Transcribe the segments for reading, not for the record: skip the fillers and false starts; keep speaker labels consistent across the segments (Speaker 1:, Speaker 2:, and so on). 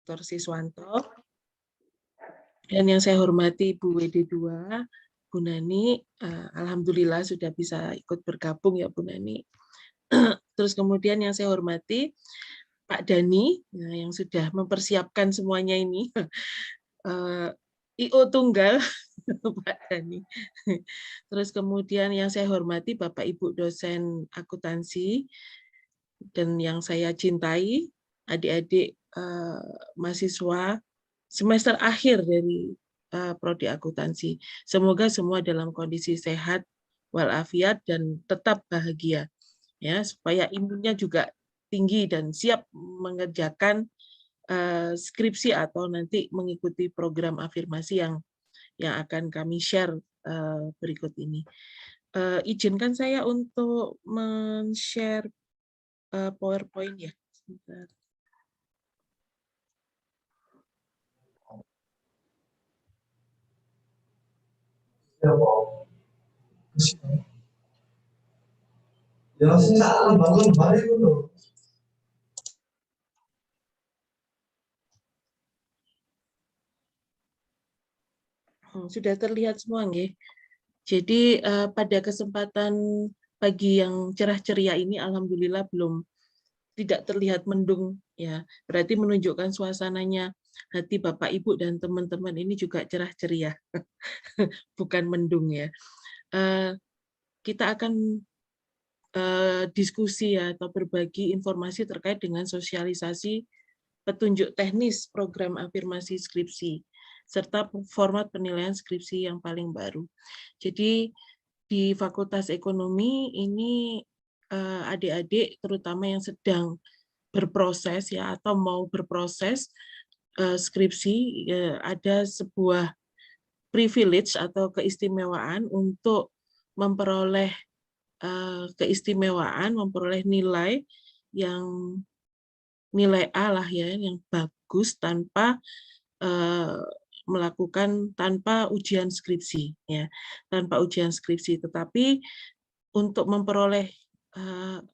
Speaker 1: Dr. Siswanto. Dan yang saya hormati Bu WD2, Bu Nani, alhamdulillah sudah bisa ikut bergabung ya Bu Nani. Terus kemudian yang saya hormati Pak Dani, yang sudah mempersiapkan semuanya ini, IO tunggal Pak Dani. Terus kemudian yang saya hormati Bapak Ibu dosen akuntansi dan yang saya cintai adik-adik mahasiswa semester akhir dari prodi akuntansi. Semoga semua dalam kondisi sehat walafiat dan tetap bahagia ya, supaya imunnya juga tinggi dan siap mengerjakan skripsi atau nanti mengikuti program afirmasi yang akan kami share berikut ini. Izinkan saya untuk men-share PowerPoint ya. Sebentar. Sudah terlihat semua nggih. Jadi pada kesempatan pagi yang cerah ceria ini alhamdulillah tidak terlihat mendung ya. Berarti menunjukkan suasananya hati Bapak Ibu dan teman-teman ini juga cerah ceria. Bukan mendung ya. Kita akan diskusi ya, atau berbagi informasi terkait dengan sosialisasi petunjuk teknis program afirmasi skripsi serta format penilaian skripsi yang paling baru. Jadi di Fakultas Ekonomi ini adik-adik terutama yang sedang berproses ya atau mau berproses skripsi, ada sebuah privilege atau keistimewaan untuk memperoleh keistimewaan, memperoleh nilai yang nilai A lah ya, yang bagus tanpa tanpa ujian skripsi ya, tanpa ujian skripsi. Tetapi untuk memperoleh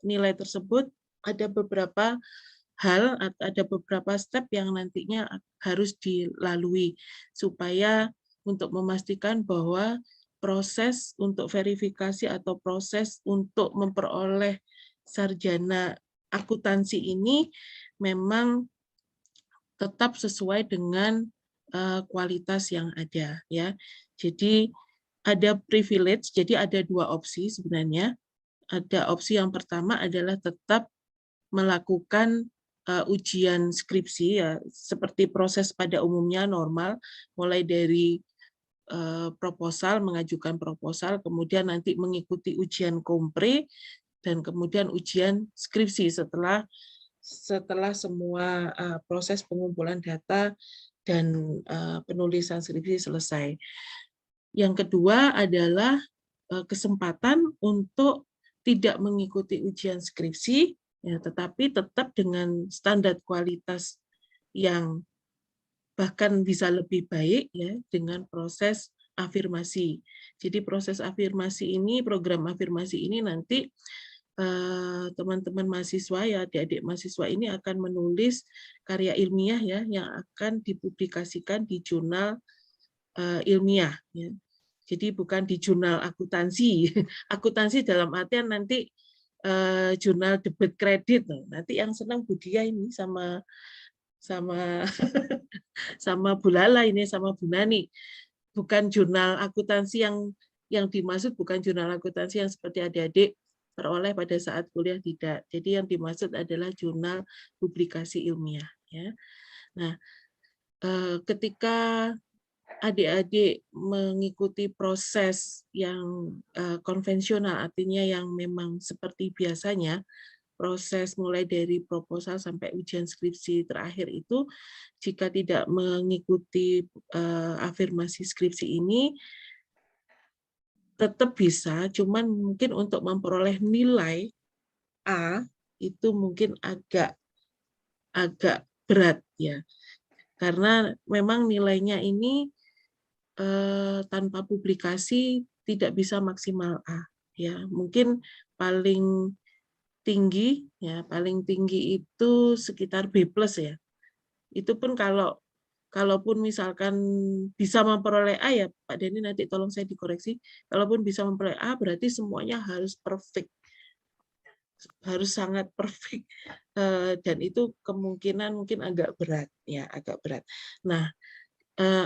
Speaker 1: nilai tersebut ada beberapa hal, ada beberapa step yang nantinya harus dilalui supaya untuk memastikan bahwa proses untuk verifikasi atau proses untuk memperoleh sarjana akuntansi ini memang tetap sesuai dengan kualitas yang ada ya. Jadi ada privilege, jadi ada dua opsi sebenarnya. Ada opsi yang pertama adalah tetap melakukan ujian skripsi ya, seperti proses pada umumnya normal, mulai dari proposal, mengajukan proposal, kemudian nanti mengikuti ujian kompre dan kemudian ujian skripsi setelah semua proses pengumpulan data dan penulisan skripsi selesai. Yang kedua adalah kesempatan untuk tidak mengikuti ujian skripsi, ya, tetapi tetap dengan standar kualitas yang bahkan bisa lebih baik ya dengan proses afirmasi. Jadi proses afirmasi ini, program afirmasi ini nanti teman-teman mahasiswa ya, adik-adik mahasiswa ini akan menulis karya ilmiah ya yang akan dipublikasikan di jurnal ilmiah ya. Jadi bukan di jurnal akuntansi. Akuntansi dalam artian nanti jurnal debit kredit. Nanti yang senang Budia ini sama sama Bu Lala ini sama Bu Nani. Bukan jurnal akuntansi yang dimaksud, bukan jurnal akuntansi yang seperti adik-adik peroleh pada saat kuliah, tidak. Jadi yang dimaksud adalah jurnal publikasi ilmiah ya. Nah, ketika adik-adik mengikuti proses yang konvensional, artinya yang memang seperti biasanya, proses mulai dari proposal sampai ujian skripsi terakhir itu, jika tidak mengikuti afirmasi skripsi ini, tetap bisa, cuman mungkin untuk memperoleh nilai A itu mungkin agak berat ya, karena memang nilainya ini tanpa publikasi tidak bisa maksimal A ya, mungkin paling tinggi ya, paling tinggi itu sekitar B+ ya. Itu pun kalaupun misalkan bisa memperoleh A ya Pak Denny, nanti tolong saya dikoreksi. Kalaupun bisa memperoleh A berarti semuanya harus perfect, harus sangat perfect, dan itu kemungkinan mungkin agak berat ya, agak berat. Nah,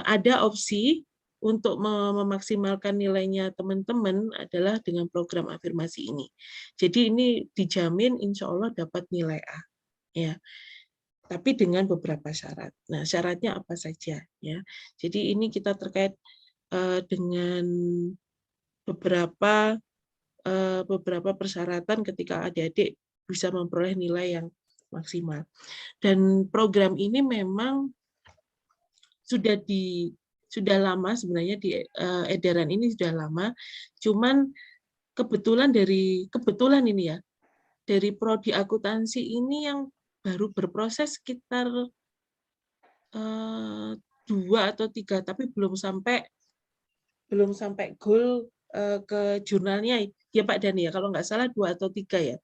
Speaker 1: ada opsi untuk memaksimalkan nilainya teman-teman adalah dengan program afirmasi ini. Jadi ini dijamin insya Allah dapat nilai A ya, tapi dengan beberapa syarat. Nah, syaratnya apa saja ya? Jadi ini kita terkait dengan beberapa persyaratan ketika adik-adik bisa memperoleh nilai yang maksimal. Dan program ini memang sudah lama sebenarnya, di edaran ini sudah lama. Cuman kebetulan ini ya, dari prodi akuntansi ini yang baru berproses sekitar 2 atau 3, tapi belum sampai goal ke jurnalnya ya Pak Dani ya, kalau nggak salah 2 atau 3 ya,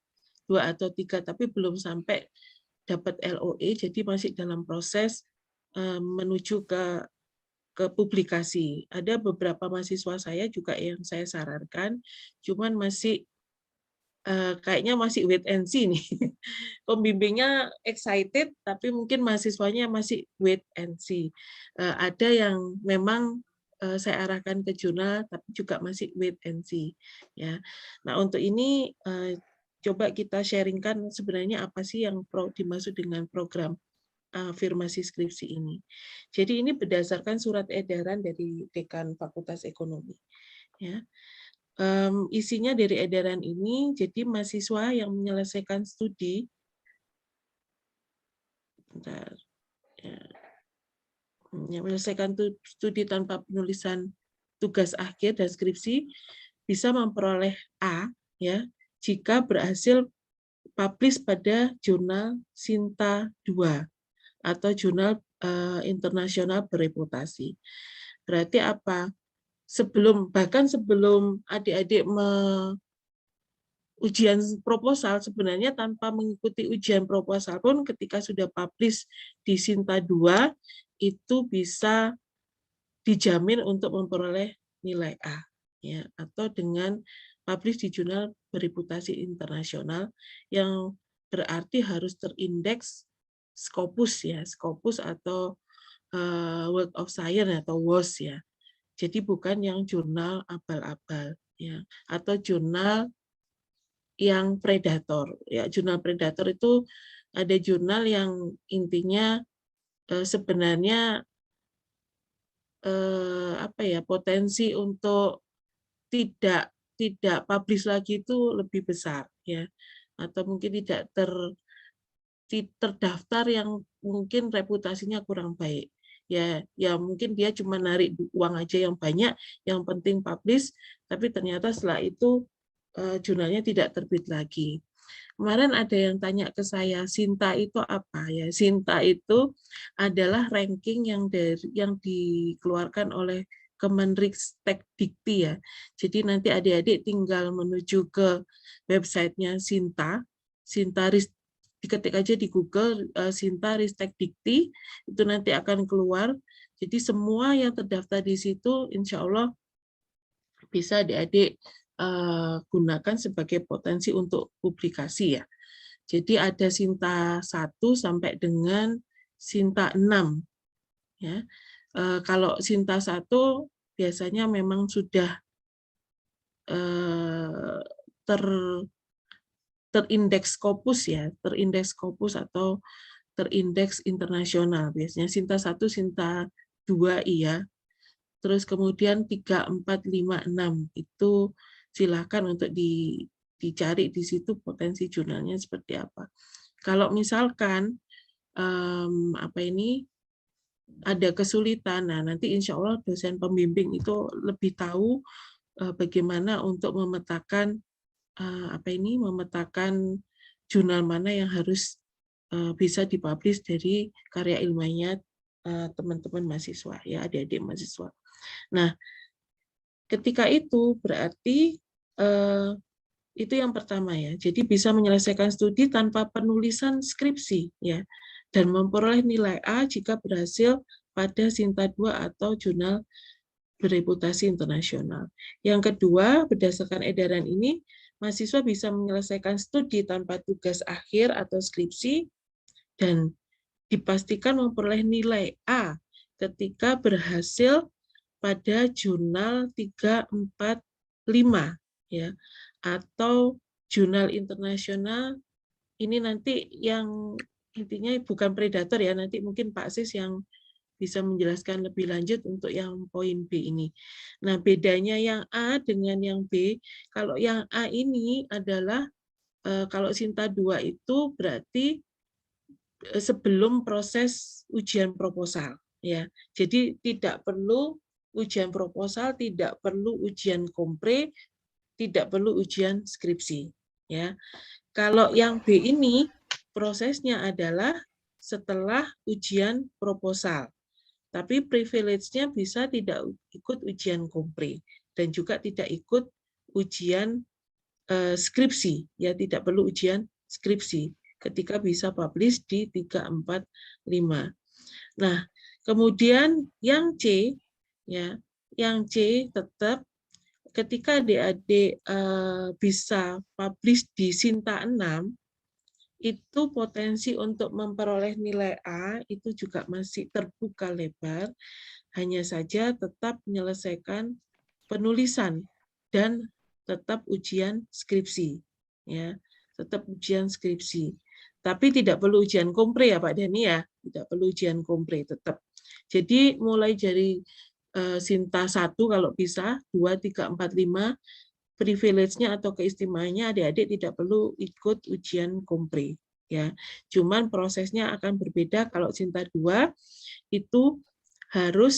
Speaker 1: 2 atau 3, tapi belum sampai dapat LOE, jadi masih dalam proses menuju ke publikasi. Ada beberapa mahasiswa saya juga yang saya sarankan, cuman masih kayaknya masih wait and see nih. Pembimbingnya excited, tapi mungkin mahasiswanya masih wait and see. Ada yang memang saya arahkan ke jurnal, tapi juga masih wait and see. Ya. Nah, untuk ini coba kita sharingkan sebenarnya apa sih yang dimaksud dengan program afirmasi skripsi ini. Jadi ini berdasarkan surat edaran dari Dekan Fakultas Ekonomi. Ya. Isinya dari edaran ini, jadi mahasiswa yang menyelesaikan studi, menyelesaikan studi tanpa penulisan tugas akhir dan skripsi bisa memperoleh A ya jika berhasil publish pada jurnal Sinta 2 atau jurnal internasional bereputasi. Berarti apa? Bahkan sebelum adik-adik ujian proposal, sebenarnya tanpa mengikuti ujian proposal pun ketika sudah publish di Sinta 2 itu bisa dijamin untuk memperoleh nilai A ya, atau dengan publish di jurnal bereputasi internasional yang berarti harus terindeks Scopus ya, Scopus atau World of Science atau WOS ya. Jadi bukan yang jurnal abal-abal ya, atau jurnal yang predator ya. Jurnal predator itu ada jurnal yang intinya sebenarnya potensi untuk tidak publish lagi itu lebih besar ya, atau mungkin tidak terdaftar yang mungkin reputasinya kurang baik. Ya mungkin dia cuma narik uang aja yang banyak, yang penting publish, tapi ternyata setelah itu jurnalnya tidak terbit lagi. Kemarin ada yang tanya ke saya, Sinta itu apa ya? Sinta itu adalah ranking yang dikeluarkan oleh Kemenristek Dikti ya. Jadi nanti adik-adik tinggal menuju ke websitenya Sinta diketik aja di Google Sinta Ristek Dikti, itu nanti akan keluar. Jadi semua yang terdaftar di situ insya Allah bisa adik-adik gunakan sebagai potensi untuk publikasi ya. Jadi ada Sinta 1 sampai dengan Sinta 6 ya. Kalau Sinta 1 biasanya memang sudah terindeks Scopus ya, terindeks Scopus atau terindeks internasional. Biasanya Sinta 1, Sinta 2 iya. Terus kemudian 3, 4, 5, 6 itu silakan untuk dicari di situ potensi jurnalnya seperti apa. Kalau misalkan ada kesulitan, nah nanti insya Allah dosen pembimbing itu lebih tahu bagaimana untuk memetakan memetakan jurnal mana yang harus bisa dipublish dari karya ilmiahnya teman-teman mahasiswa ya, adik-adik mahasiswa. Nah, ketika itu berarti itu yang pertama ya. Jadi bisa menyelesaikan studi tanpa penulisan skripsi ya. dan memperoleh nilai A jika berhasil pada Sinta 2 atau jurnal bereputasi internasional. Yang kedua, berdasarkan edaran ini, mahasiswa bisa menyelesaikan studi tanpa tugas akhir atau skripsi dan dipastikan memperoleh nilai A ketika berhasil pada jurnal 3, 4, 5 ya, atau jurnal internasional. Ini nanti yang intinya bukan predator ya, nanti mungkin Pak Sis yang bisa menjelaskan lebih lanjut untuk yang poin B ini. Nah, bedanya yang A dengan yang B, kalau yang A ini adalah kalau Sinta 2 itu berarti sebelum proses ujian proposal ya. Jadi tidak perlu ujian proposal, tidak perlu ujian kompre, tidak perlu ujian skripsi ya. Kalau yang B ini prosesnya adalah setelah ujian proposal. Tapi privilege-nya bisa tidak ikut ujian kompre dan juga tidak ikut ujian skripsi, ya tidak perlu ujian skripsi ketika bisa publish di 3, 4, 5. Nah, kemudian yang C, ya, yang C tetap ketika adik-adik bisa publish di Sinta 6, itu potensi untuk memperoleh nilai A itu juga masih terbuka lebar, hanya saja tetap menyelesaikan penulisan dan tetap ujian skripsi, ya, tetap ujian skripsi. Tapi tidak perlu ujian kompre ya Pak Dani ya, tidak perlu ujian kompre tetap. Jadi mulai dari Sinta 1 kalau bisa, 2, 3, 4, 5, privilege-nya atau keistimewaannya adik-adik tidak perlu ikut ujian kompre ya. Cuman prosesnya akan berbeda kalau Sinta 2 itu harus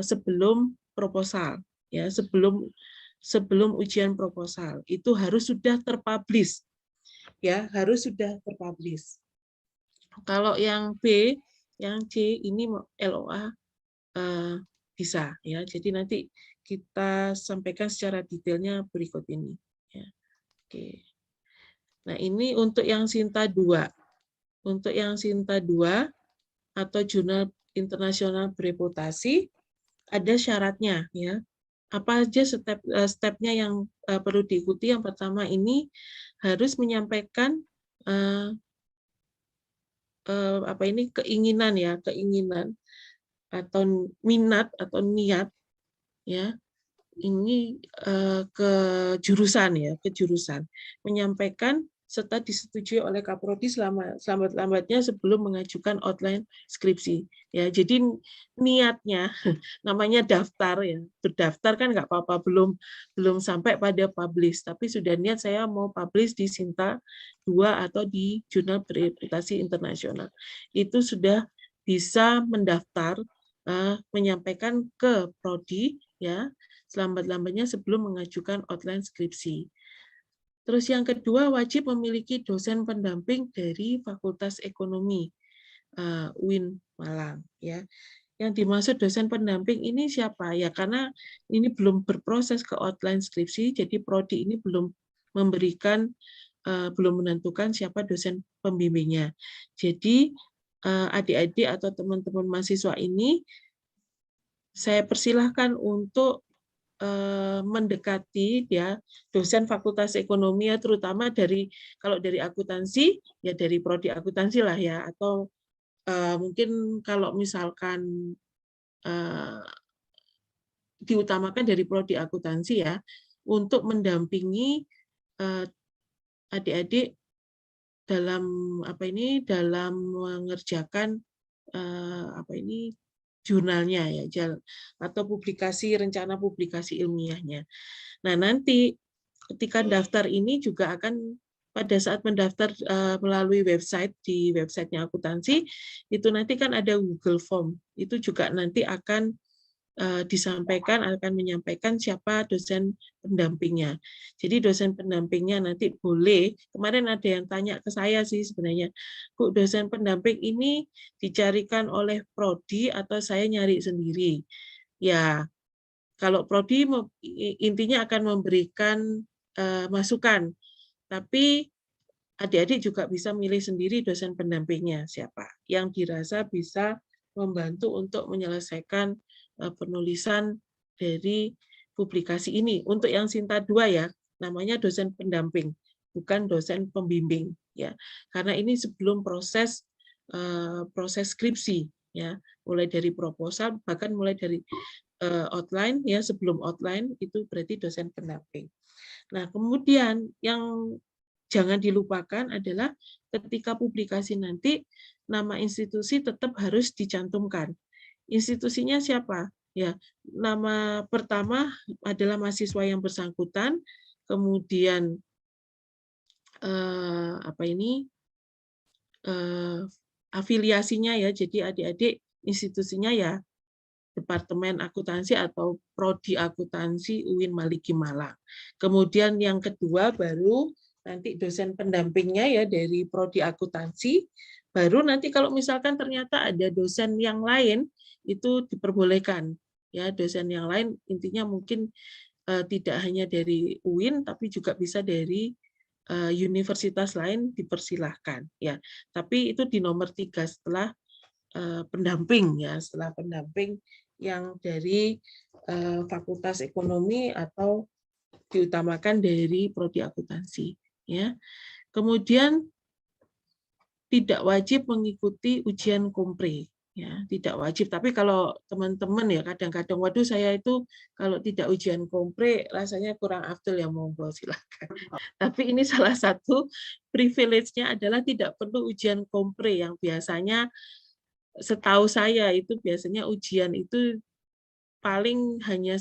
Speaker 1: sebelum proposal ya, sebelum ujian proposal itu harus sudah terpublish ya, harus sudah terpublish. Kalau yang B, yang C ini LOA bisa ya. Jadi nanti kita sampaikan secara detailnya berikut ini ya. Oke. Nah, ini untuk yang Sinta 2. Untuk yang Sinta 2 atau jurnal internasional bereputasi ada syaratnya ya. Apa aja stepnya yang perlu diikuti? Yang pertama ini harus menyampaikan keinginan ya, keinginan atau minat atau niat ya, ini ke jurusan ya, ke jurusan, menyampaikan serta disetujui oleh Kaprodi selambat-lambatnya sebelum mengajukan outline skripsi ya. Jadi niatnya namanya daftar ya, berdaftar kan nggak apa-apa, belum sampai pada publish, tapi sudah niat saya mau publish di Sinta 2 atau di jurnal bereputasi internasional, itu sudah bisa mendaftar, menyampaikan ke prodi ya selambat-lambatnya sebelum mengajukan outline skripsi. Terus yang kedua, wajib memiliki dosen pendamping dari Fakultas Ekonomi UIN Malang ya. Yang dimaksud dosen pendamping ini siapa? Ya karena ini belum berproses ke outline skripsi, jadi prodi ini belum memberikan, belum menentukan siapa dosen pembimbingnya. Jadi adik-adik atau teman-teman mahasiswa ini saya persilahkan untuk mendekati ya dosen Fakultas Ekonomi ya, terutama dari kalau dari akuntansi ya dari prodi akuntansi lah ya, atau mungkin kalau misalkan diutamakan dari prodi akuntansi ya, untuk mendampingi adik-adik dalam dalam mengerjakan jurnalnya ya, atau rencana publikasi ilmiahnya. Nah, nanti ketika daftar ini juga akan pada saat mendaftar melalui website di websitenya akuntansi, itu nanti kan ada Google Form, itu juga nanti akan akan menyampaikan siapa dosen pendampingnya. Jadi dosen pendampingnya nanti boleh, kemarin ada yang tanya ke saya sih sebenarnya, Bu, dosen pendamping ini dicarikan oleh prodi atau saya nyari sendiri? Ya, kalau prodi intinya akan memberikan masukan, tapi adik-adik juga bisa milih sendiri dosen pendampingnya siapa yang dirasa bisa membantu untuk menyelesaikan penulisan dari publikasi ini. Untuk yang Sinta 2 ya, namanya dosen pendamping, bukan dosen pembimbing ya. Karena ini sebelum proses skripsi ya, mulai dari proposal bahkan mulai dari outline ya, sebelum outline itu berarti dosen pendamping. Nah, kemudian yang jangan dilupakan adalah ketika publikasi nanti nama institusi tetap harus dicantumkan. Institusinya siapa? Ya, nama pertama adalah mahasiswa yang bersangkutan, kemudian afiliasinya ya. Jadi adik-adik institusinya ya Departemen Akuntansi atau Prodi Akuntansi UIN Maliki Malang. Kemudian yang kedua baru nanti dosen pendampingnya ya dari Prodi Akuntansi. Baru nanti kalau misalkan ternyata ada dosen yang lain itu diperbolehkan ya, dosen yang lain intinya mungkin tidak hanya dari UIN tapi juga bisa dari universitas lain dipersilahkan ya. Tapi itu di nomor 3 setelah pendamping ya, setelah pendamping yang dari Fakultas Ekonomi atau diutamakan dari Prodi Akuntansi ya. Kemudian tidak wajib mengikuti ujian kompre ya, tidak wajib. Tapi kalau teman-teman ya kadang-kadang waduh saya itu kalau tidak ujian kompre rasanya kurang afdol ya, monggo silakan. Tapi ini salah satu privilege-nya adalah tidak perlu ujian kompre yang biasanya setahu saya itu biasanya ujian itu paling hanya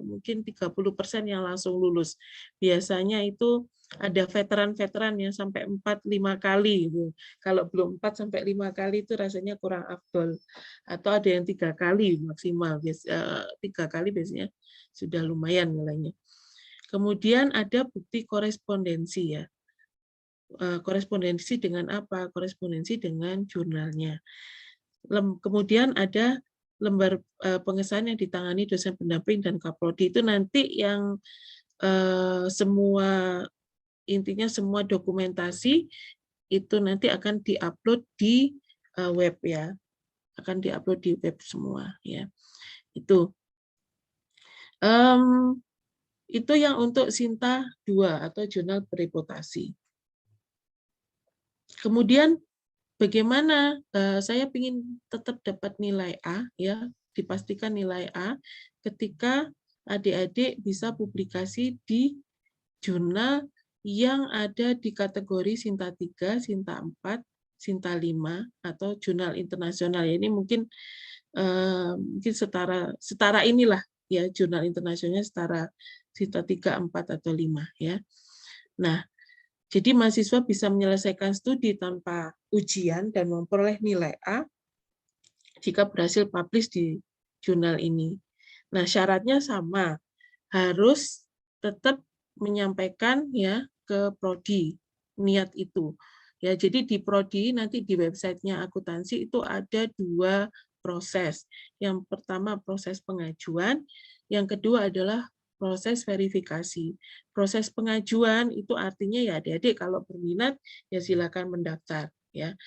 Speaker 1: mungkin 30% yang langsung lulus. Biasanya itu ada veteran-veteran yang sampai 4-5 kali. Kalau belum 4 sampai 5 kali itu rasanya kurang afdol. Atau ada yang 3 kali maksimal. 3 kali biasanya sudah lumayan nilainya. Kemudian ada bukti korespondensi ya. Korespondensi dengan apa? Korespondensi dengan jurnalnya. Kemudian ada lembar pengesahan yang ditangani dosen pendamping dan Kaprodi. Itu nanti yang intinya semua dokumentasi itu nanti akan diupload di web ya, akan diupload di web semua ya. Itu yang untuk Sinta 2 atau jurnal bereputasi. Kemudian bagaimana saya ingin tetap dapat nilai A ya, dipastikan nilai A ketika adik-adik bisa publikasi di jurnal yang ada di kategori Sinta 3, Sinta 4, Sinta 5 atau jurnal internasional. Ini mungkin setara inilah ya, jurnal internasionalnya setara Sinta 3, 4 atau 5 ya. Nah, jadi mahasiswa bisa menyelesaikan studi tanpa ujian dan memperoleh nilai A jika berhasil publish di jurnal ini. Nah, syaratnya sama, harus tetap menyampaikan ya ke prodi niat itu. Ya, jadi di prodi nanti di websitenya akuntansi itu ada 2 proses. Yang pertama proses pengajuan, yang kedua adalah proses verifikasi. Proses pengajuan itu artinya ya adik-adik kalau berminat ya silakan mendaftar ya.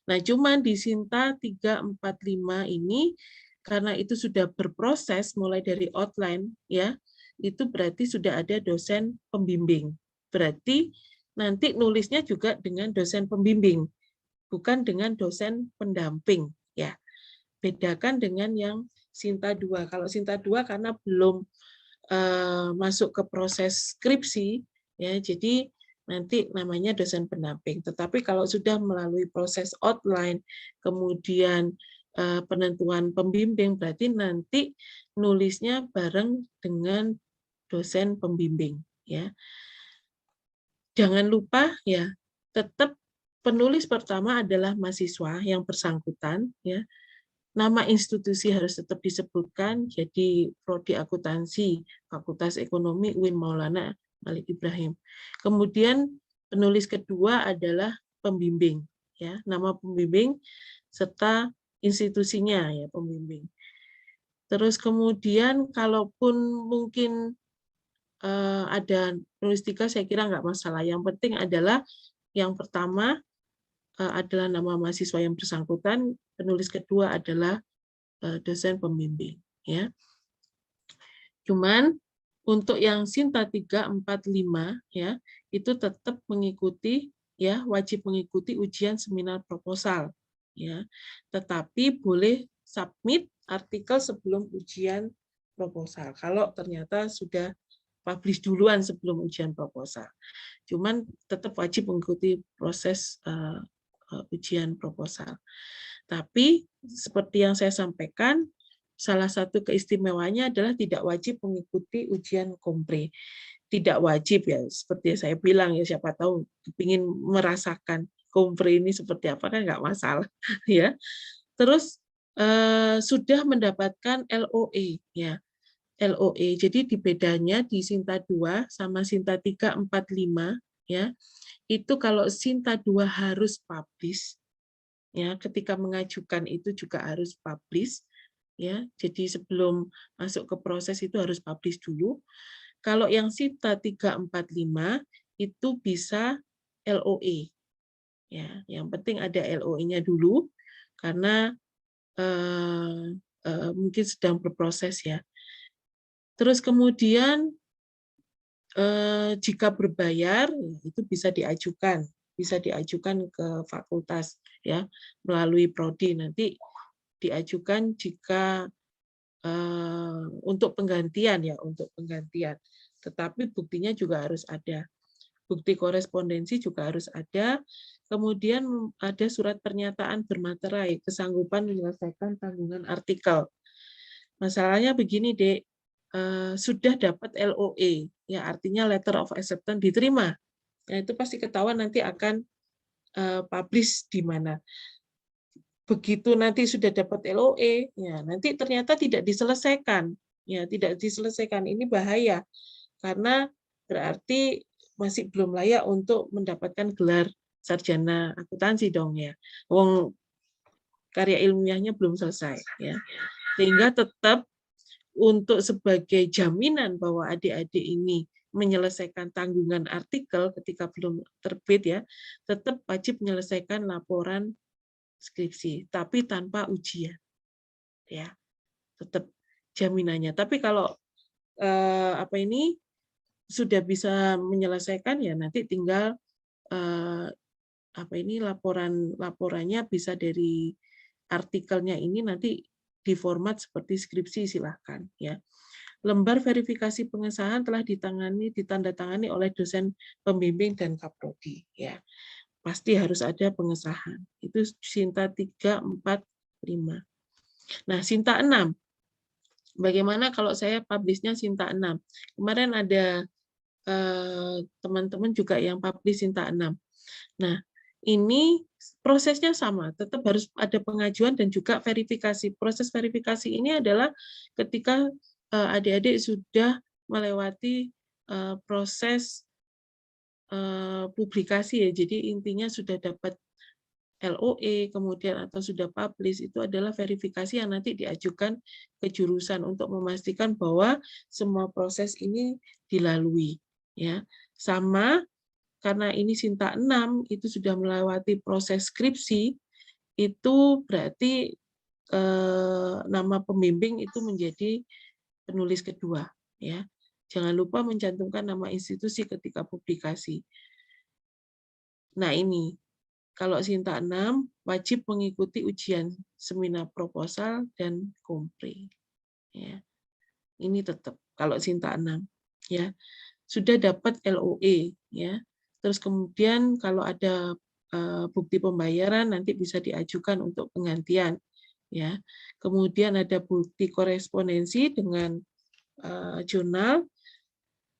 Speaker 1: Nah, cuman di Sinta 3, 4, 5 ini karena itu sudah berproses mulai dari outline ya, itu berarti sudah ada dosen pembimbing. Berarti nanti nulisnya juga dengan dosen pembimbing, bukan dengan dosen pendamping ya. Bedakan dengan yang Sinta 2. Kalau Sinta 2 karena belum masuk ke proses skripsi ya, jadi nanti namanya dosen pendamping. Tetapi kalau sudah melalui proses outline, kemudian penentuan pembimbing, berarti nanti nulisnya bareng dengan dosen pembimbing ya. Jangan lupa ya, tetap penulis pertama adalah mahasiswa yang bersangkutan ya. Nama institusi harus tetap disebutkan, jadi Prodi Akuntansi, Fakultas Ekonomi UIN Maulana Malik Ibrahim. Kemudian penulis kedua adalah pembimbing, ya, nama pembimbing serta institusinya ya pembimbing. Terus kemudian kalaupun mungkin ada penulis 3 saya kira nggak masalah. Yang penting adalah Yang pertama adalah nama mahasiswa yang bersangkutan, penulis kedua adalah dosen pembimbing, ya. Cuman untuk yang Sinta 3, 4, 5 ya, itu tetap mengikuti ya, wajib mengikuti ujian seminar proposal ya. Tetapi boleh submit artikel sebelum ujian proposal kalau ternyata sudah publish duluan sebelum ujian proposal. Cuman tetap wajib mengikuti proses ujian proposal. Tapi seperti yang saya sampaikan, salah satu keistimewaannya adalah tidak wajib mengikuti ujian kompre. Tidak wajib ya, seperti saya bilang ya, siapa tahu ingin merasakan kompre ini seperti apa kan nggak masalah ya. Terus sudah mendapatkan LOE ya. LOE. Jadi di bedanya di Sinta 2 sama Sinta 3, 4, 5 ya. Itu kalau Sinta 2 harus publish ya, ketika mengajukan itu juga harus publish ya. Jadi sebelum masuk ke proses itu harus publish dulu. Kalau yang Sinta 3, 4, 5 itu bisa LOE. Ya, yang penting ada LOE-nya dulu karena mungkin sedang berproses ya. Terus kemudian jika berbayar itu bisa diajukan ke fakultas ya melalui prodi, nanti diajukan jika untuk penggantian ya, tetapi buktinya juga harus ada, bukti korespondensi juga harus ada. Kemudian ada surat pernyataan bermaterai kesanggupan menyelesaikan tanggungan artikel. Masalahnya begini, Dek, sudah dapat LOE ya, artinya letter of acceptance diterima. Nah, itu pasti ketahuan nanti akan publish di mana. Begitu nanti sudah dapat LOE, ya nanti ternyata tidak diselesaikan. Ya, tidak diselesaikan, ini bahaya. Karena berarti masih belum layak untuk mendapatkan gelar sarjana akuntansi dong ya. Wong karya ilmiahnya belum selesai ya. Sehingga tetap untuk sebagai jaminan bahwa adik-adik ini menyelesaikan tanggungan artikel ketika belum terbit ya, tetap wajib menyelesaikan laporan skripsi, tapi tanpa ujian, ya, tetap jaminannya. Tapi kalau sudah bisa menyelesaikan ya nanti tinggal laporannya bisa dari artikelnya ini nanti diformat seperti skripsi, silahkan ya. Lembar verifikasi pengesahan telah ditandatangani oleh dosen pembimbing dan kaprodi ya. Pasti harus ada pengesahan. Itu Sinta 3, 4, 5. Nah, Sinta 6. Bagaimana kalau saya publishnya Sinta 6? Kemarin ada teman-teman juga yang publish Sinta 6. Nah, ini prosesnya sama, tetap harus ada pengajuan dan juga verifikasi. Proses verifikasi ini adalah ketika adik-adik sudah melewati proses publikasi ya, jadi intinya sudah dapat LOE, kemudian atau sudah publish, itu adalah verifikasi yang nanti diajukan ke jurusan untuk memastikan bahwa semua proses ini dilalui. Ya, sama karena ini Sinta 6 itu sudah melewati proses skripsi, itu berarti nama pembimbing itu menjadi penulis kedua. Ya, jangan lupa mencantumkan nama institusi ketika publikasi. Nah ini, kalau Sinta 6 wajib mengikuti ujian seminar proposal dan kompre. Ya, ini tetap kalau Sinta 6 ya sudah dapat LOE ya. Terus kemudian kalau ada bukti pembayaran nanti bisa diajukan untuk penggantian ya. Kemudian ada bukti korespondensi dengan jurnal,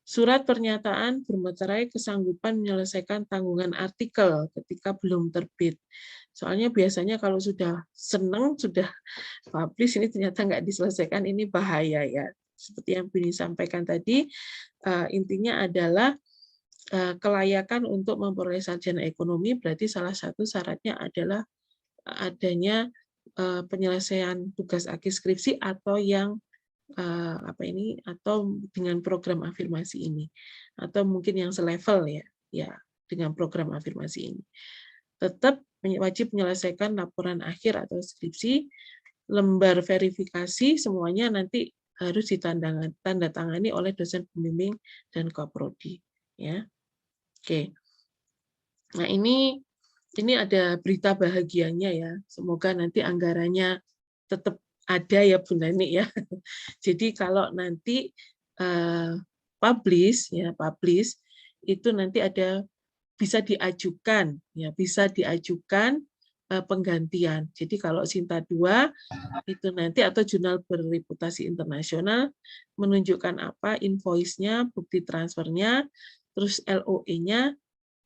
Speaker 1: surat pernyataan bermaterai kesanggupan menyelesaikan tanggungan artikel ketika belum terbit. Soalnya biasanya kalau sudah senang, sudah publish, ini ternyata nggak diselesaikan, ini bahaya ya. Seperti yang Bini sampaikan tadi, intinya adalah kelayakan untuk memperoleh sarjana ekonomi, berarti salah satu syaratnya adalah adanya penyelesaian tugas akhir skripsi atau yang atau dengan program afirmasi ini, atau mungkin yang selevel ya dengan program afirmasi ini. Tetap wajib menyelesaikan laporan akhir atau skripsi, lembar verifikasi semuanya nanti harus ditandatangani oleh dosen pembimbing dan koprodi. Ya, oke. Nah ini ada berita bahagianya ya. Semoga nanti anggarannya tetap ada ya Bu Nani ya. Jadi kalau nanti publish itu nanti bisa diajukan penggantian. Jadi kalau Sinta 2 itu nanti atau jurnal berreputasi internasional menunjukkan apa invoice-nya, bukti transfernya, terus LOE-nya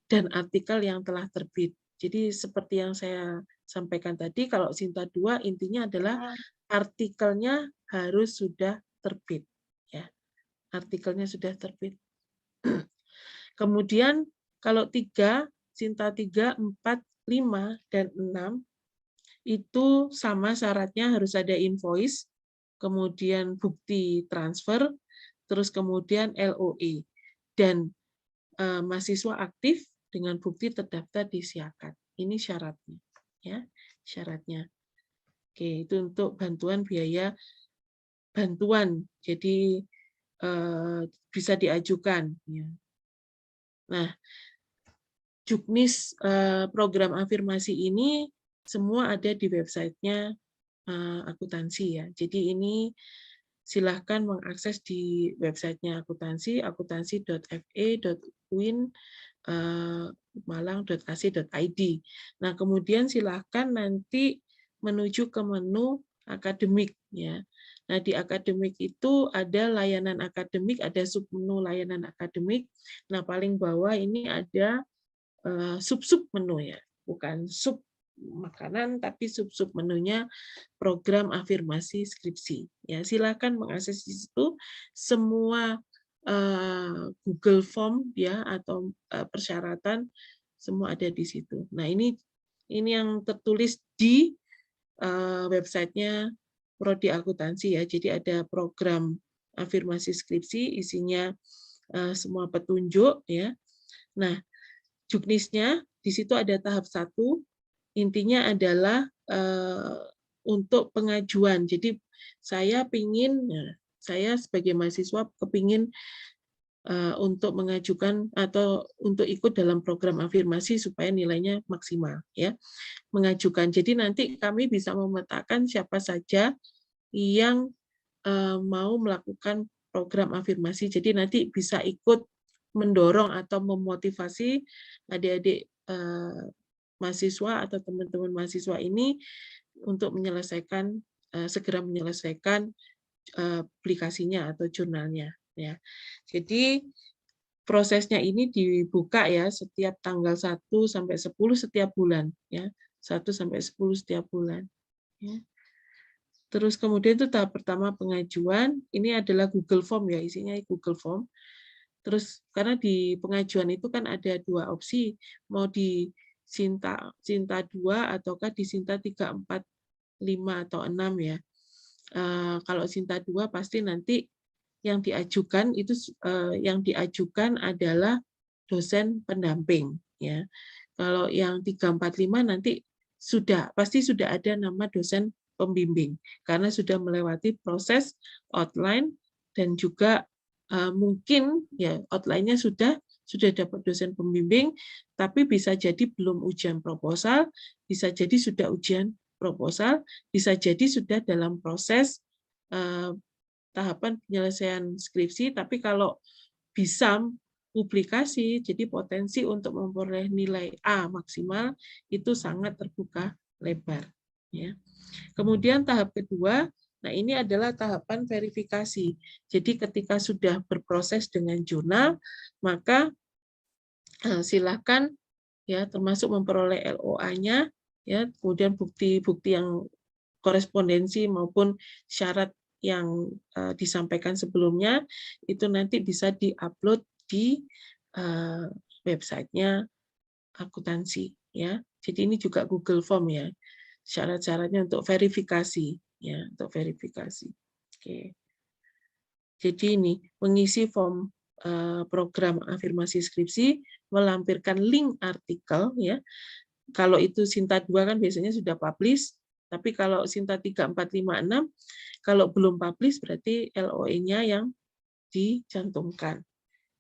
Speaker 1: dan artikel yang telah terbit. Jadi seperti yang saya sampaikan tadi, kalau Sinta 2 intinya adalah artikelnya harus sudah terbit. Ya, artikelnya sudah terbit. Kemudian kalau Sinta 3, 4, 5, dan 6 itu sama syaratnya harus ada invoice, kemudian bukti transfer, terus kemudian LOE. Dan mahasiswa aktif dengan bukti terdaftar di Siakat. Ini syaratnya. Ya, syaratnya. Oke, itu untuk bantuan. Jadi bisa diajukan. Ya. Nah, Juknis program afirmasi ini semua ada di websitenya akuntansi ya. Jadi ini silahkan mengakses di websitenya akuntansi, akuntansi.fe.uin.malang.ac.id. Nah, kemudian silahkan nanti menuju ke menu akademik ya. Nah, di akademik itu ada layanan akademik, ada submenu layanan akademik. Nah, paling bawah ini ada sub-sub menu ya, bukan sub makanan tapi sub-sub menunya program afirmasi skripsi. Ya, silakan mengakses di situ semua Google Form ya atau persyaratan semua ada di situ. Nah, ini yang tertulis di websitenya Prodi Akuntansi ya. Jadi ada program afirmasi skripsi isinya semua petunjuk ya. Nah, juknisnya di situ ada tahap 1, intinya adalah untuk pengajuan. Jadi saya sebagai mahasiswa kepingin untuk mengajukan atau untuk ikut dalam program afirmasi supaya nilainya maksimal ya. Mengajukan. Jadi nanti kami bisa memetakan siapa saja yang mau melakukan program afirmasi. Jadi nanti bisa ikut mendorong atau memotivasi adik-adik mahasiswa atau teman-teman mahasiswa ini untuk segera menyelesaikan aplikasinya atau jurnalnya ya. Jadi prosesnya ini dibuka ya setiap tanggal 1 sampai 10 setiap bulan ya. 1 sampai 10 setiap bulan ya. Terus kemudian itu tahap pertama pengajuan, ini adalah Google Form ya, isinya Google Form. Terus karena di pengajuan itu kan ada 2 opsi, mau di Sinta 2 ataukah di Sinta 3, 4, 5 atau 6 ya. Kalau Sinta 2 pasti nanti yang diajukan adalah dosen pendamping ya. Kalau yang 3, 4, 5 nanti pasti sudah ada nama dosen pembimbing karena sudah melewati proses outline dan juga mungkin ya outline-nya sudah dapat dosen pembimbing, tapi bisa jadi belum ujian proposal, bisa jadi sudah ujian proposal, bisa jadi sudah dalam proses tahapan penyelesaian skripsi, tapi kalau bisa publikasi, jadi potensi untuk memperoleh nilai A maksimal itu sangat terbuka lebar. Ya. Kemudian tahap kedua, nah ini adalah tahapan verifikasi. Jadi ketika sudah berproses dengan jurnal, maka silakan ya termasuk memperoleh LOA-nya, ya kemudian bukti-bukti yang korespondensi maupun syarat yang disampaikan sebelumnya itu nanti bisa diupload di websitenya akuntansi ya. Jadi ini juga Google Form ya. Syarat-syaratnya untuk verifikasi ya, untuk verifikasi. Oke. Jadi ini mengisi form program afirmasi skripsi melampirkan link artikel ya. Kalau itu Sinta 2 kan biasanya sudah publish, tapi kalau Sinta 3, 4, 5, 6 kalau belum publish berarti LOE-nya yang dicantumkan.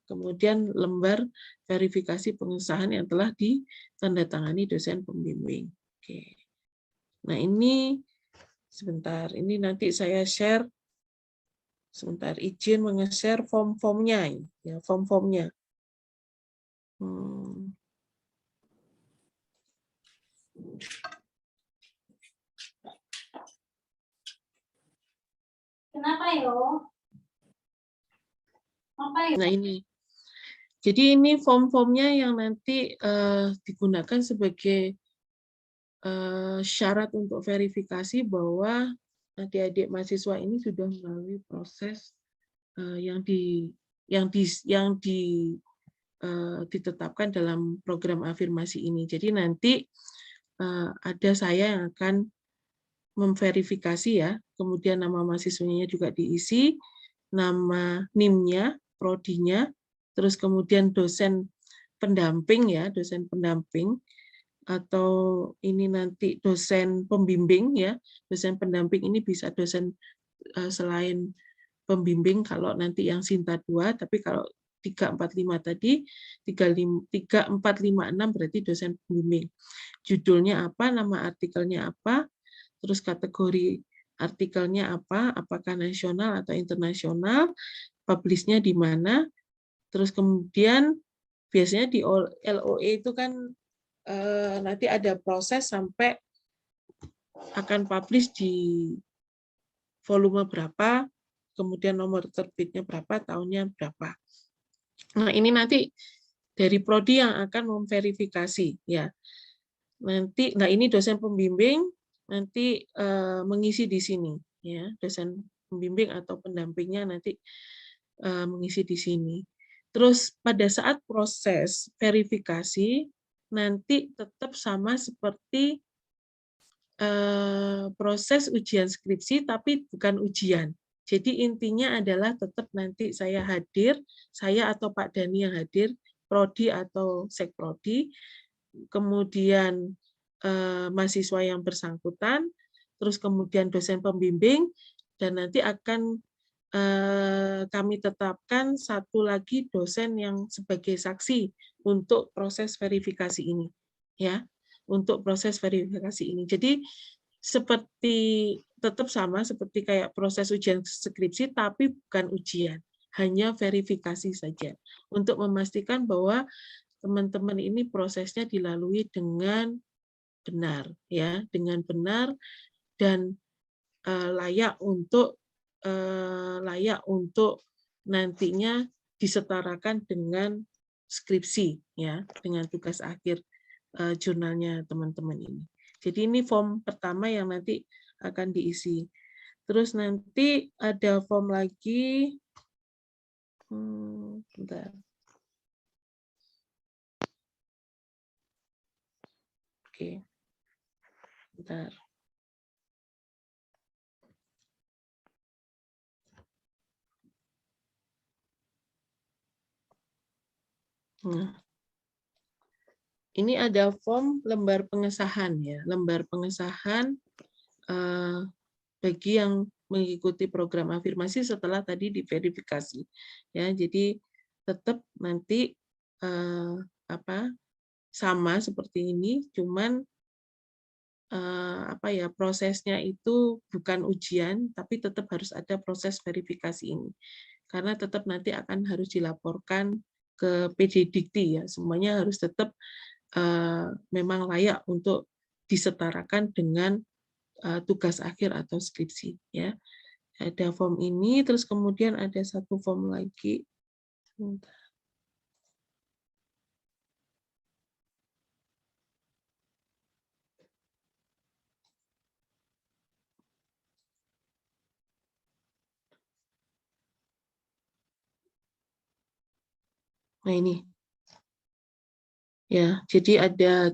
Speaker 1: Kemudian lembar verifikasi pengesahan yang telah ditandatangani dosen pembimbing. Oke. Nah, ini sebentar, ini nanti saya share. Sebentar, izin menge-share form-formnya, ya, form-formnya.
Speaker 2: Kenapa yo?
Speaker 1: Nah, ini. Jadi ini form-formnya yang nanti digunakan sebagai syarat untuk verifikasi bahwa adik-adik mahasiswa ini sudah melalui proses yang ditetapkan dalam program afirmasi ini. Jadi nanti ada saya yang akan memverifikasi ya, kemudian nama mahasiswanya juga diisi, nama NIM-nya, prodinya, terus kemudian dosen pendamping ya, dosen pendamping, atau ini nanti dosen pembimbing ya, dosen pendamping ini bisa dosen selain pembimbing kalau nanti yang Sinta 2, tapi kalau 3, 4, 5 tadi, 3, 4, 5, 6 berarti dosen pembimbing. Judulnya apa, nama artikelnya apa, terus kategori artikelnya apa, apakah nasional atau internasional, publish-nya di mana, terus kemudian biasanya di LOE itu kan nanti ada proses sampai akan publish di volume berapa, kemudian nomor terbitnya berapa, tahunnya berapa. Nah, ini nanti dari prodi yang akan memverifikasi ya. Nanti, nah ini dosen pembimbing nanti mengisi di sini ya, dosen pembimbing atau pendampingnya nanti mengisi di sini. Terus pada saat proses verifikasi nanti tetap sama seperti proses ujian skripsi tapi bukan ujian. Jadi intinya adalah tetap nanti saya hadir, saya atau Pak Dani yang hadir, prodi atau sekprodi, kemudian mahasiswa yang bersangkutan, terus kemudian dosen pembimbing, dan nanti akan kami tetapkan satu lagi dosen yang sebagai saksi untuk proses verifikasi ini, ya, untuk proses verifikasi ini. Jadi seperti tetap sama seperti kayak proses ujian skripsi, tapi bukan ujian, hanya verifikasi saja untuk memastikan bahwa teman-teman ini prosesnya dilalui dengan benar, ya, dengan benar dan layak untuk nantinya disetarakan dengan skripsi ya, dengan tugas akhir jurnalnya teman-teman ini. Jadi ini form pertama yang nanti akan diisi. Terus nanti ada form lagi, bentar. Oke, bentar. Nah, ini ada form lembar pengesahan ya, lembar pengesahan bagi yang mengikuti program afirmasi setelah tadi diverifikasi. Ya, jadi tetap nanti sama seperti ini, cuman prosesnya itu bukan ujian, tapi tetap harus ada proses verifikasi ini. Karena tetap nanti akan harus dilaporkan ke PD Dikti ya, semuanya harus tetap memang layak untuk disetarakan dengan tugas akhir atau skripsi ya. Ada form ini, terus kemudian ada satu form lagi. Nah ini ya, jadi ada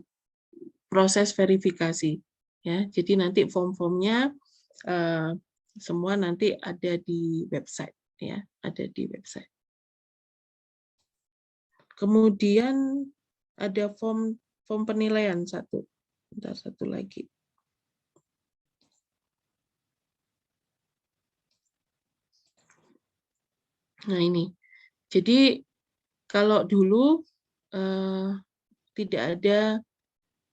Speaker 1: proses verifikasi ya. Jadi nanti form-formnya semua nanti ada di website ya, ada di website. Kemudian ada form penilaian satu. Bentar, satu lagi. Nah ini, jadi kalau dulu tidak ada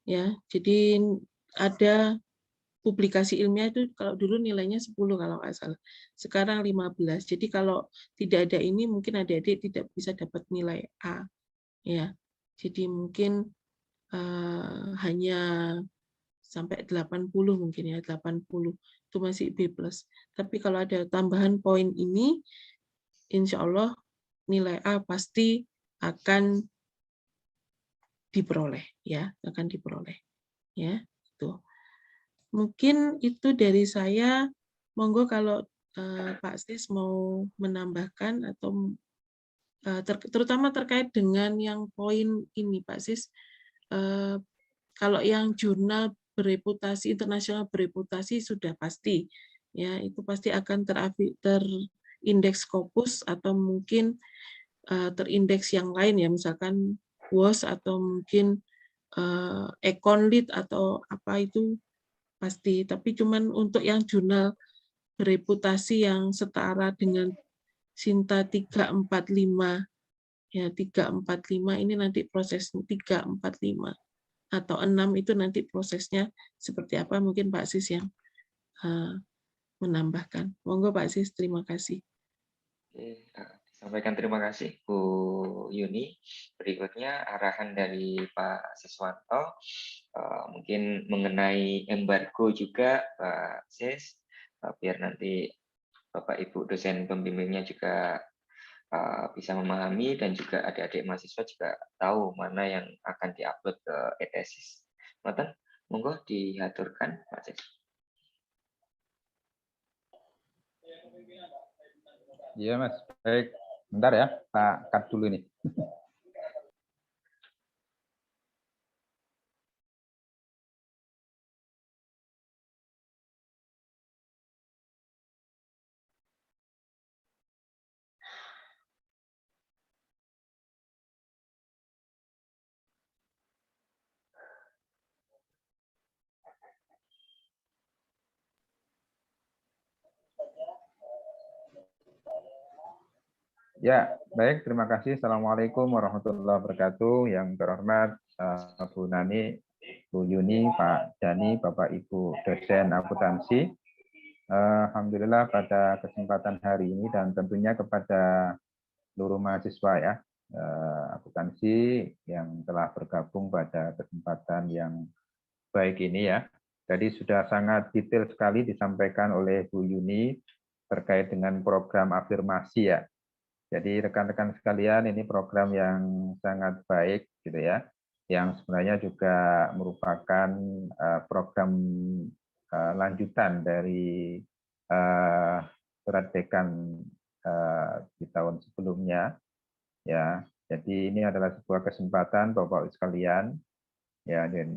Speaker 1: ya, jadi ada publikasi ilmiah itu kalau dulu nilainya 10 kalau nggak salah. Sekarang 15. Jadi kalau tidak ada ini mungkin adik-adik tidak bisa dapat nilai A ya. Jadi mungkin hanya sampai 80 mungkin ya, 80 itu masih B+. Tapi kalau ada tambahan poin ini, insya Allah nilai A pasti akan diperoleh ya, akan diperoleh ya. Itu. Mungkin itu dari saya. Monggo kalau Pak Sis mau menambahkan atau terutama terkait dengan yang poin ini Pak Sis. Kalau yang jurnal bereputasi internasional bereputasi sudah pasti ya, itu pasti akan terindeks Scopus atau mungkin terindeks yang lain ya, misalkan WOS atau mungkin Econlit atau apa itu pasti. Tapi cuman untuk yang jurnal bereputasi yang setara dengan Sinta 345 ya, 345 ini nanti prosesnya 345 atau 6 itu nanti prosesnya seperti apa, mungkin Pak Sis yang menambahkan. Monggo Pak Sis, terima kasih.
Speaker 2: Oke, disampaikan terima kasih Bu Yuni. Berikutnya arahan dari Pak Siswanto, mungkin mengenai embargo juga Pak Sis, biar nanti Bapak Ibu dosen pembimbingnya juga bisa memahami dan juga adik-adik mahasiswa juga tahu mana yang akan diupload ke e-tesis. Monggo diaturkan Pak Sis.
Speaker 3: Iya Mas, baik. Bentar ya, Pak cut dulu nih. Ya, baik. Terima kasih. Assalamualaikum warahmatullahi wabarakatuh. Yang terhormat Bu Nani, Bu Yuni, Pak Dani, Bapak Ibu dosen akuntansi. Alhamdulillah pada kesempatan hari ini dan tentunya kepada seluruh mahasiswa ya akuntansi yang telah bergabung pada kesempatan yang baik ini ya. Jadi sudah sangat detail sekali disampaikan oleh Bu Yuni terkait dengan program afirmasi ya. Jadi rekan-rekan sekalian ini program yang sangat baik gitu ya, yang sebenarnya juga merupakan program lanjutan dari surat dekan di tahun sebelumnya ya. Jadi ini adalah sebuah kesempatan Bapak-Ibu sekalian ya, dan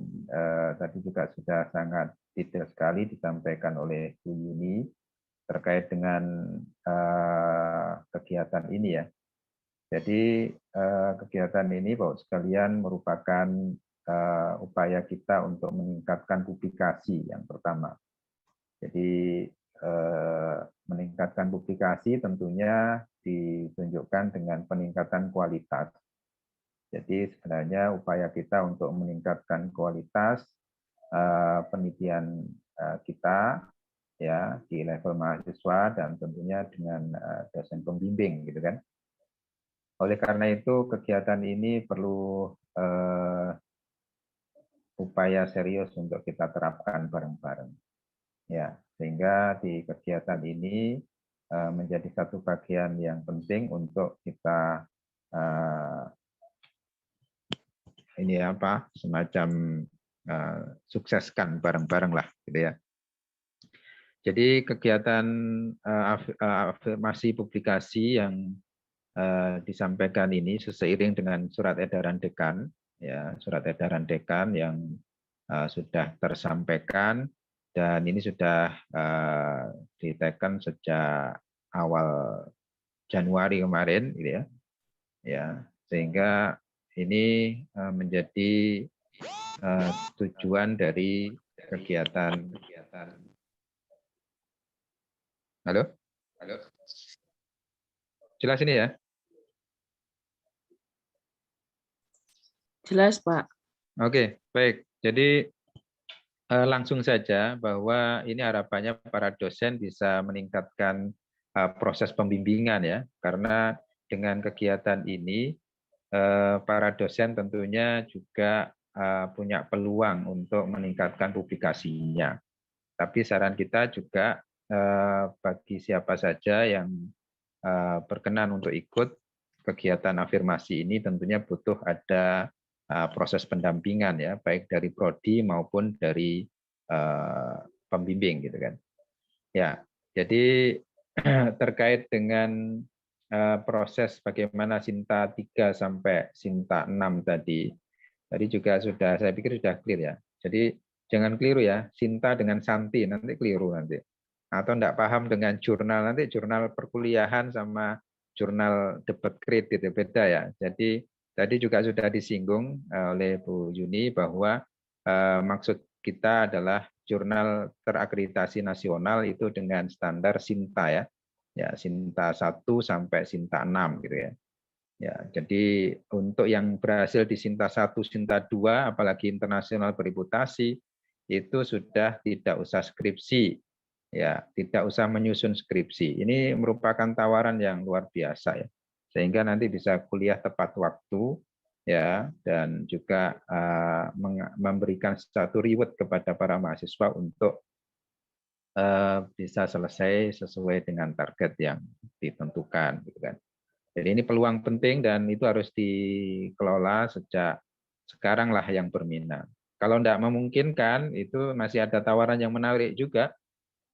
Speaker 3: tadi juga sudah sangat detail sekali disampaikan oleh Bu Yuni terkait dengan kegiatan ini ya. Jadi kegiatan ini Bapak sekalian merupakan upaya kita untuk meningkatkan publikasi yang pertama. Jadi meningkatkan publikasi tentunya ditunjukkan dengan peningkatan kualitas. Jadi sebenarnya upaya kita untuk meningkatkan kualitas penelitian kita ya di level mahasiswa dan tentunya dengan dosen pembimbing gitu kan. Oleh karena itu kegiatan ini perlu upaya serius untuk kita terapkan bareng-bareng. Ya, sehingga di kegiatan ini menjadi satu bagian yang penting untuk kita ini apa semacam sukseskan bareng-bareng lah gitu ya. Jadi kegiatan afirmasi publikasi yang disampaikan ini seiring dengan surat edaran dekan, ya surat edaran dekan yang sudah tersampaikan dan ini sudah diteken sejak awal Januari kemarin, gitu ya. Ya, Sehingga ini menjadi tujuan dari kegiatan. Halo? Halo? Jelas ini ya?
Speaker 1: Jelas, Pak.
Speaker 3: Oke, baik. Jadi langsung saja bahwa ini harapannya para dosen bisa meningkatkan proses pembimbingan ya, karena dengan kegiatan ini para dosen tentunya juga punya peluang untuk meningkatkan publikasinya. Tapi saran kita juga bagi siapa saja yang berkenan untuk ikut kegiatan afirmasi ini tentunya butuh ada proses pendampingan ya, baik dari prodi maupun dari pembimbing gitu kan. Ya, jadi terkait dengan proses bagaimana Sinta 3 sampai Sinta 6 tadi juga sudah saya pikir sudah clear ya. Jadi jangan keliru ya, Sinta dengan Santi nanti keliru nanti. Atau enggak paham dengan jurnal, nanti jurnal perkuliahan sama jurnal debat kredit itu beda ya. Jadi tadi juga sudah disinggung oleh Bu Yuni bahwa maksud kita adalah jurnal terakreditasi nasional itu dengan standar Sinta ya. Ya, Sinta 1 sampai Sinta 6 gitu ya. Ya, jadi untuk yang berhasil di Sinta 1, Sinta 2, apalagi internasional bereputasi, itu sudah tidak usah skripsi. Ya, tidak usah menyusun skripsi. Ini merupakan tawaran yang luar biasa ya. Sehingga nanti bisa kuliah tepat waktu ya, dan juga memberikan satu reward kepada para mahasiswa untuk bisa selesai sesuai dengan target yang ditentukan gitu kan. Jadi ini peluang penting dan itu harus dikelola sejak sekarang lah yang berminat. Kalau tidak memungkinkan, itu masih ada tawaran yang menarik juga,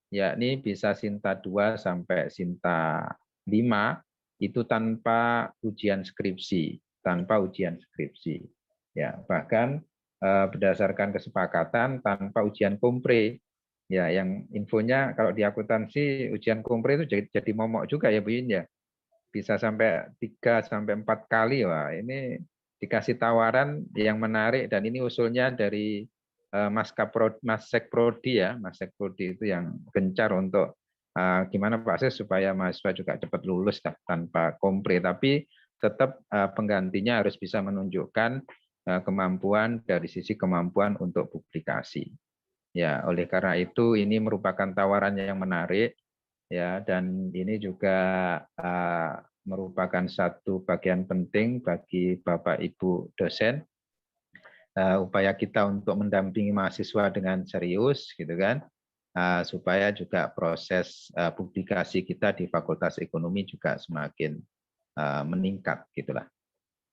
Speaker 3: yakni bisa Sinta 2 sampai Sinta 5, itu tanpa ujian skripsi. Ya, bahkan berdasarkan kesepakatan tanpa ujian kompre. Ya, yang infonya kalau di akuntansi ujian kompre itu jadi momok juga ya Bu Yun ya. Bisa sampai 3 sampai 4 kali. Wah, ini dikasih tawaran yang menarik dan ini usulnya dari Masek Prodi ya. Masek Prodi itu yang gencar untuk gimana Pak Sis supaya mahasiswa juga cepat lulus tanpa kompre, tapi tetap penggantinya harus bisa menunjukkan kemampuan dari sisi kemampuan untuk publikasi. Ya, oleh karena itu ini merupakan tawaran yang menarik. Ya, dan ini juga merupakan satu bagian penting bagi Bapak Ibu dosen, upaya kita untuk mendampingi mahasiswa dengan serius gitu kan, supaya juga proses publikasi kita di Fakultas Ekonomi juga semakin meningkat gitulah.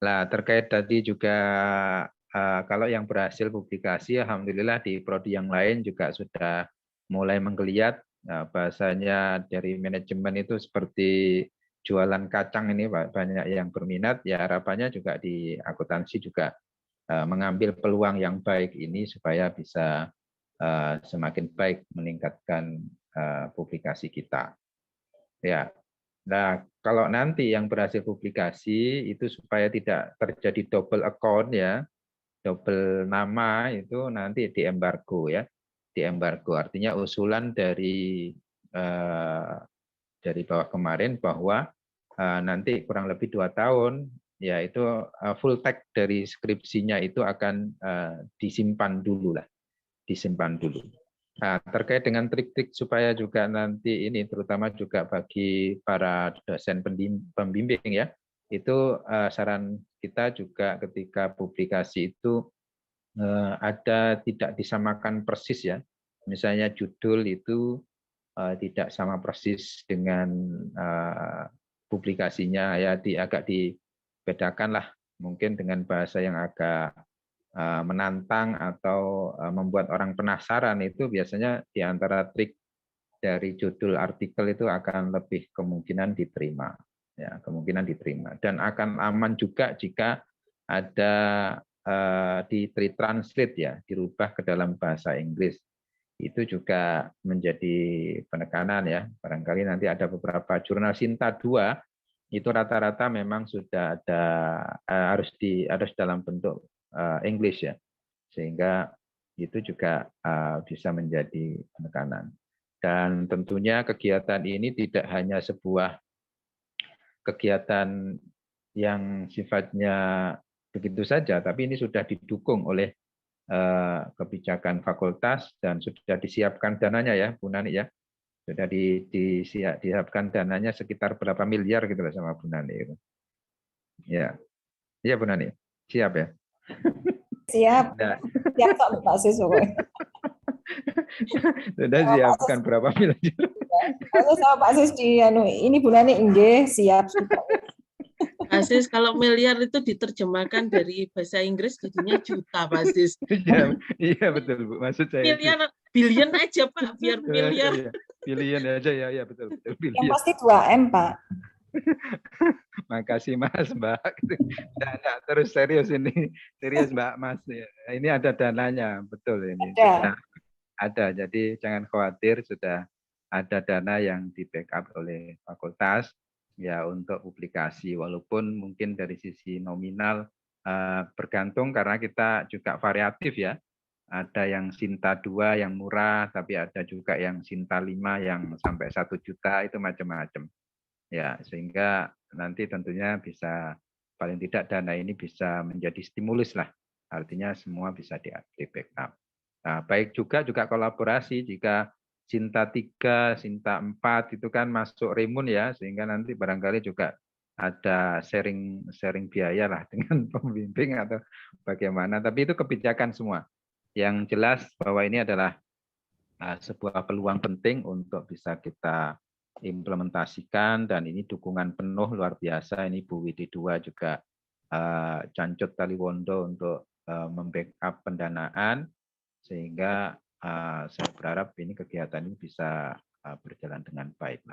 Speaker 3: Nah, terkait tadi juga kalau yang berhasil publikasi, alhamdulillah di prodi yang lain juga sudah mulai menggeliat. Bahasanya dari manajemen itu seperti jualan kacang ini banyak yang berminat. Ya harapannya juga di akuntansi juga mengambil peluang yang baik ini supaya bisa semakin baik meningkatkan publikasi kita. Ya. Nah, kalau nanti yang berhasil publikasi itu supaya tidak terjadi double account ya, double nama itu nanti diembargo ya. Diembargo artinya usulan dari bawah kemarin bahwa nanti kurang lebih 2 tahun yaitu full text dari skripsinya itu akan disimpan dulu lah, disimpan dulu. Nah, terkait dengan trik-trik supaya juga nanti ini terutama juga bagi para dosen pembimbing ya, itu saran kita juga ketika publikasi itu ada tidak disamakan persis ya. Misalnya judul itu tidak sama persis dengan publikasinya ya, agak dibedakan lah mungkin dengan bahasa yang agak menantang atau membuat orang penasaran. Itu biasanya di antara trik dari judul artikel itu akan lebih kemungkinan diterima ya, kemungkinan diterima, dan akan aman juga jika ada ditranslate ya, dirubah ke dalam bahasa Inggris. Itu juga menjadi penekanan ya. Barangkali nanti ada beberapa jurnal Sinta 2 itu rata-rata memang sudah ada harus dalam bentuk English ya, sehingga itu juga bisa menjadi penekanan. Dan tentunya kegiatan ini tidak hanya sebuah kegiatan yang sifatnya begitu saja, tapi ini sudah didukung oleh kebijakan fakultas dan sudah disiapkan dananya ya, Bu Nani ya. Sudah disiapkan dananya sekitar berapa miliar gitu lah sama Bu Nani. Ya, iya Bu Nani, siap ya.
Speaker 4: Siap,
Speaker 3: Nah,
Speaker 4: siap kok Pak Siswa.
Speaker 3: sudah siapkan berapa miliar?
Speaker 4: Halo sama Pak Sis di ini bulannya enggak siap.
Speaker 1: Pak Sis, kalau miliar itu diterjemahkan dari bahasa Inggris jadinya juta, Pak Sis.
Speaker 3: Iya betul Bu, maksud saya
Speaker 1: Miliar, billion aja Pak, biar miliar.
Speaker 3: Ya, billion aja ya betul billion.
Speaker 4: Yang pasti 2M Pak.
Speaker 3: Makasih Mas Mbak. Nah, terus serius ini, serius Mbak Mas. Ini ada dananya, betul ini. Ada, jadi jangan khawatir, sudah ada dana yang di backup oleh fakultas ya untuk publikasi, walaupun mungkin dari sisi nominal bergantung karena kita juga variatif ya. Ada yang Sinta 2 yang murah, tapi ada juga yang Sinta 5 yang sampai 1 juta, itu macam-macam. Ya, sehingga nanti tentunya bisa, paling tidak dana ini bisa menjadi stimulus lah. Artinya semua bisa di backup. Nah, baik juga kolaborasi jika Sinta 3, Sinta 4 itu kan masuk Remun ya, sehingga nanti barangkali juga ada sharing biaya lah dengan pembimbing atau bagaimana. Tapi itu kebijakan semua. Yang jelas bahwa ini adalah sebuah peluang penting untuk bisa kita implementasikan, dan ini dukungan penuh luar biasa. Ini Bu Widi II juga Cancut Taliwondo untuk membackup pendanaan, sehingga saya berharap ini kegiatan ini bisa berjalan dengan baik.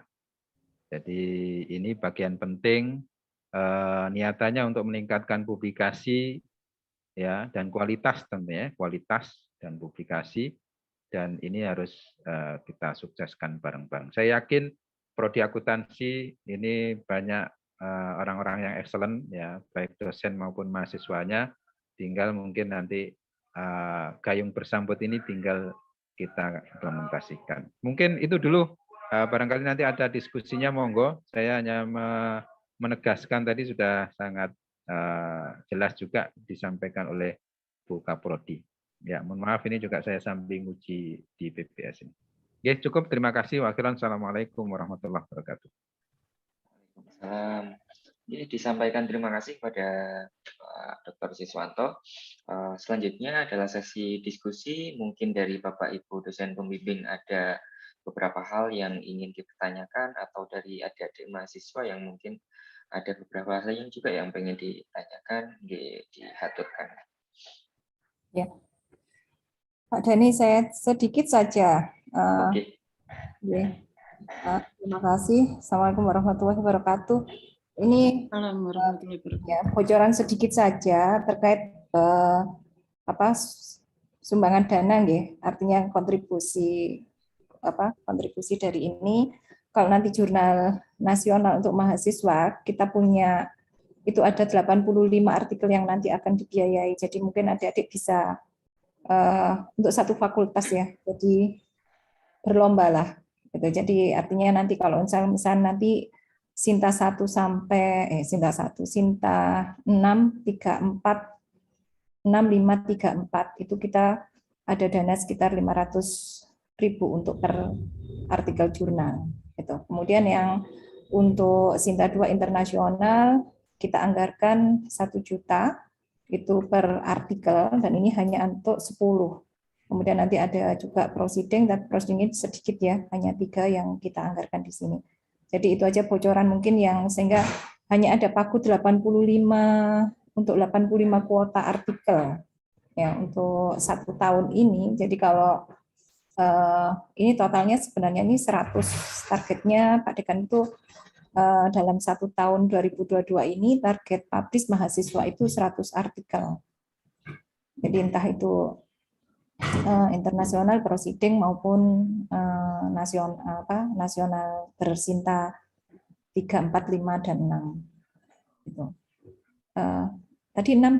Speaker 3: Jadi ini bagian penting, niatannya untuk meningkatkan publikasi ya dan kualitas tentunya, kualitas dan publikasi, dan ini harus kita sukseskan bareng-bareng. Saya yakin prodi akuntansi ini banyak orang-orang yang excellent ya, baik dosen maupun mahasiswanya, tinggal mungkin nanti gayung bersambut ini tinggal kita implementasikan. Mungkin itu dulu, barangkali nanti ada diskusinya, monggo. Saya hanya menegaskan tadi sudah sangat jelas juga disampaikan oleh Bu Kaprodi. Ya, mohon maaf ini juga saya sambil uji di PBS ini. Ya, cukup. Terima kasih. Wassalamualaikum warahmatullahi wabarakatuh.
Speaker 2: Waalaikumsalam. Jadi disampaikan terima kasih kepada Pak Dr. Siswanto. Selanjutnya adalah sesi diskusi. Mungkin dari Bapak Ibu dosen pembimbing ada beberapa hal yang ingin dipertanyakan, atau dari adik-adik mahasiswa yang mungkin ada beberapa hal yang juga yang pengen ditanyakan, dihaturkan.
Speaker 4: Ya, Pak Dhani, saya sedikit saja.
Speaker 2: Oke.
Speaker 4: Ya. Terima kasih. Assalamualaikum warahmatullahi wabarakatuh. Ini ya, bocoran sedikit saja terkait sumbangan dana, nggih. Artinya kontribusi dari ini. Kalau nanti jurnal nasional untuk mahasiswa, kita punya itu ada 85 artikel yang nanti akan dibiayai. Jadi mungkin adik-adik bisa untuk satu fakultas ya. Jadi berlomba lah. Gitu. Jadi artinya nanti kalau misalnya nanti Sinta 1 sampai Sinta 6, 3, 4, 6, 5, 3, 4 itu kita ada dana sekitar 500.000 untuk per artikel jurnal. Gitu. Kemudian yang untuk Sinta 2 internasional kita anggarkan 1 juta itu per artikel, dan ini hanya untuk 10. Kemudian nanti ada juga prosiding, dan prosiding ini sedikit ya, hanya 3 yang kita anggarkan di sini. Jadi itu aja bocoran mungkin yang sehingga hanya ada pagu 85 untuk 85 kuota artikel ya untuk 1 tahun ini. Jadi kalau ini totalnya sebenarnya ini 100 targetnya Pak Dekan itu dalam 1 tahun 2022 ini target publish mahasiswa itu 100 artikel. Jadi entah itu internasional proceeding maupun nasional bersinta 3, 4, 5, dan 6. Gitu. Tadi 6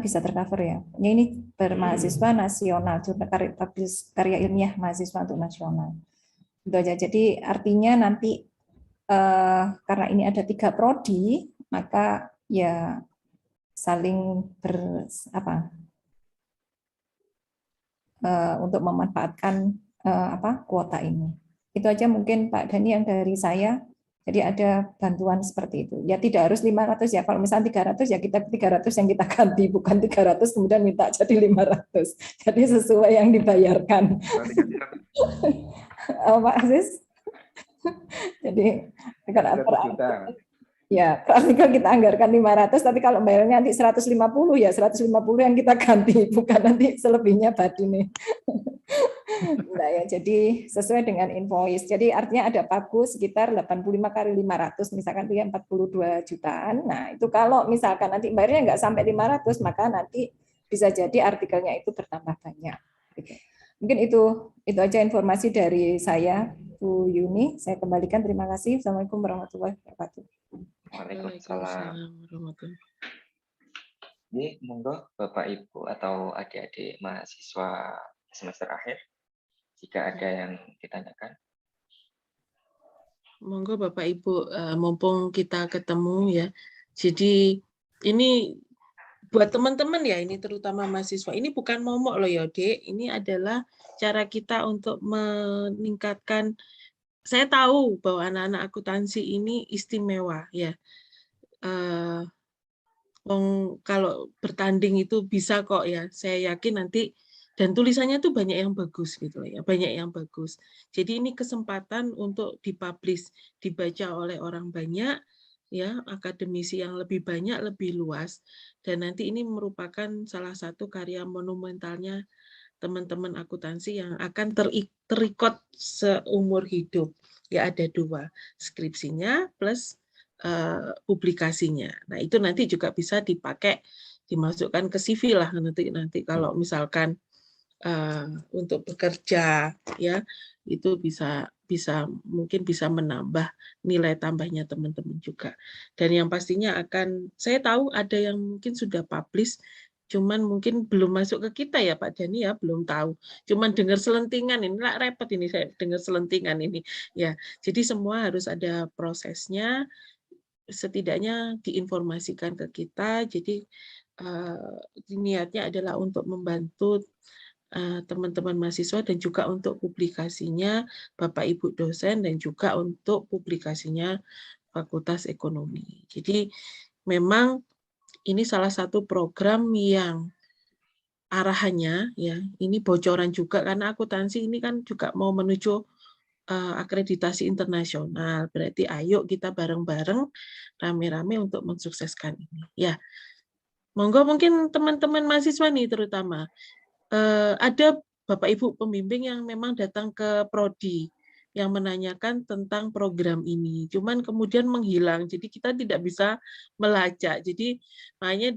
Speaker 4: bisa tercover ya. Ini bermahasiswa nasional, jurnal karya ilmiah mahasiswa untuk nasional. Gitu aja. Jadi artinya nanti karena ini ada 3 prodi, maka ya saling untuk memanfaatkan kuota ini. Itu aja mungkin Pak Dhani yang dari saya. Jadi ada bantuan seperti itu. Ya tidak harus 500 ya. Kalau misalnya 300 ya kita 300 yang kita ganti, bukan 300 kemudian minta jadi 500. Jadi sesuai yang dibayarkan. Pak Aziz. Jadi kalau
Speaker 3: 1 juta.
Speaker 4: Ya, kalau kita anggarkan 500, tapi kalau bayarnya nanti 150 ya 150 yang kita ganti, bukan nanti selebihnya badi nih. Nah ya, jadi sesuai dengan invoice. Jadi artinya ada pagu sekitar 85 kali 500, misalkan dia 42 jutaan. Nah itu kalau misalkan nanti bayarnya nggak sampai 500, maka nanti bisa jadi artikelnya itu bertambah banyak. Gitu. Mungkin itu aja informasi dari saya, Bu Yuni. Saya kembalikan. Terima kasih. Assalamualaikum warahmatullahi wabarakatuh.
Speaker 2: Waalaikumsalam warahmatullahi. Ini monggo Bapak Ibu atau adik-adik mahasiswa semester akhir jika ada yang ditanyakan.
Speaker 1: Monggo Bapak Ibu, mumpung kita ketemu ya. Jadi ini buat teman-teman ya, ini terutama mahasiswa. Ini bukan momok loh ya, Dek. Ini adalah cara kita untuk meningkatkan. Saya tahu bahwa anak-anak akuntansi ini istimewa ya. Kalau bertanding itu bisa kok ya. Saya yakin nanti, dan tulisannya tuh banyak yang bagus gitu ya, banyak yang bagus. Jadi ini kesempatan untuk dipublish, dibaca oleh orang banyak ya, akademisi yang lebih banyak, lebih luas, dan nanti ini merupakan salah satu karya monumentalnya teman-teman akuntansi yang akan terikot seumur hidup. Ya ada 2, skripsinya plus publikasinya. Nah itu nanti juga bisa dipakai, dimasukkan ke CV lah nanti kalau misalkan untuk bekerja ya, itu mungkin bisa menambah nilai tambahnya teman-teman juga. Dan yang pastinya saya tahu ada yang mungkin sudah publish, cuman mungkin belum masuk ke kita ya Pak Dhani ya, belum tahu. Cuman dengar selentingan, ini lah repot ini saya dengar selentingan ini ya. Jadi semua harus ada prosesnya, setidaknya diinformasikan ke kita. Jadi niatnya adalah untuk membantu teman-teman mahasiswa dan juga untuk publikasinya Bapak Ibu dosen dan juga untuk publikasinya Fakultas Ekonomi. Jadi memang ini salah satu program yang arahannya ya, ini bocoran juga karena akuntansi ini kan juga mau menuju akreditasi internasional. Berarti ayo kita bareng-bareng rame-rame untuk mensukseskan ini. Ya, monggo mungkin teman-teman mahasiswa nih terutama ada Bapak Ibu pembimbing yang memang datang ke prodi yang menanyakan tentang program ini. Cuman kemudian menghilang. Jadi kita tidak bisa melacak. Jadi makanya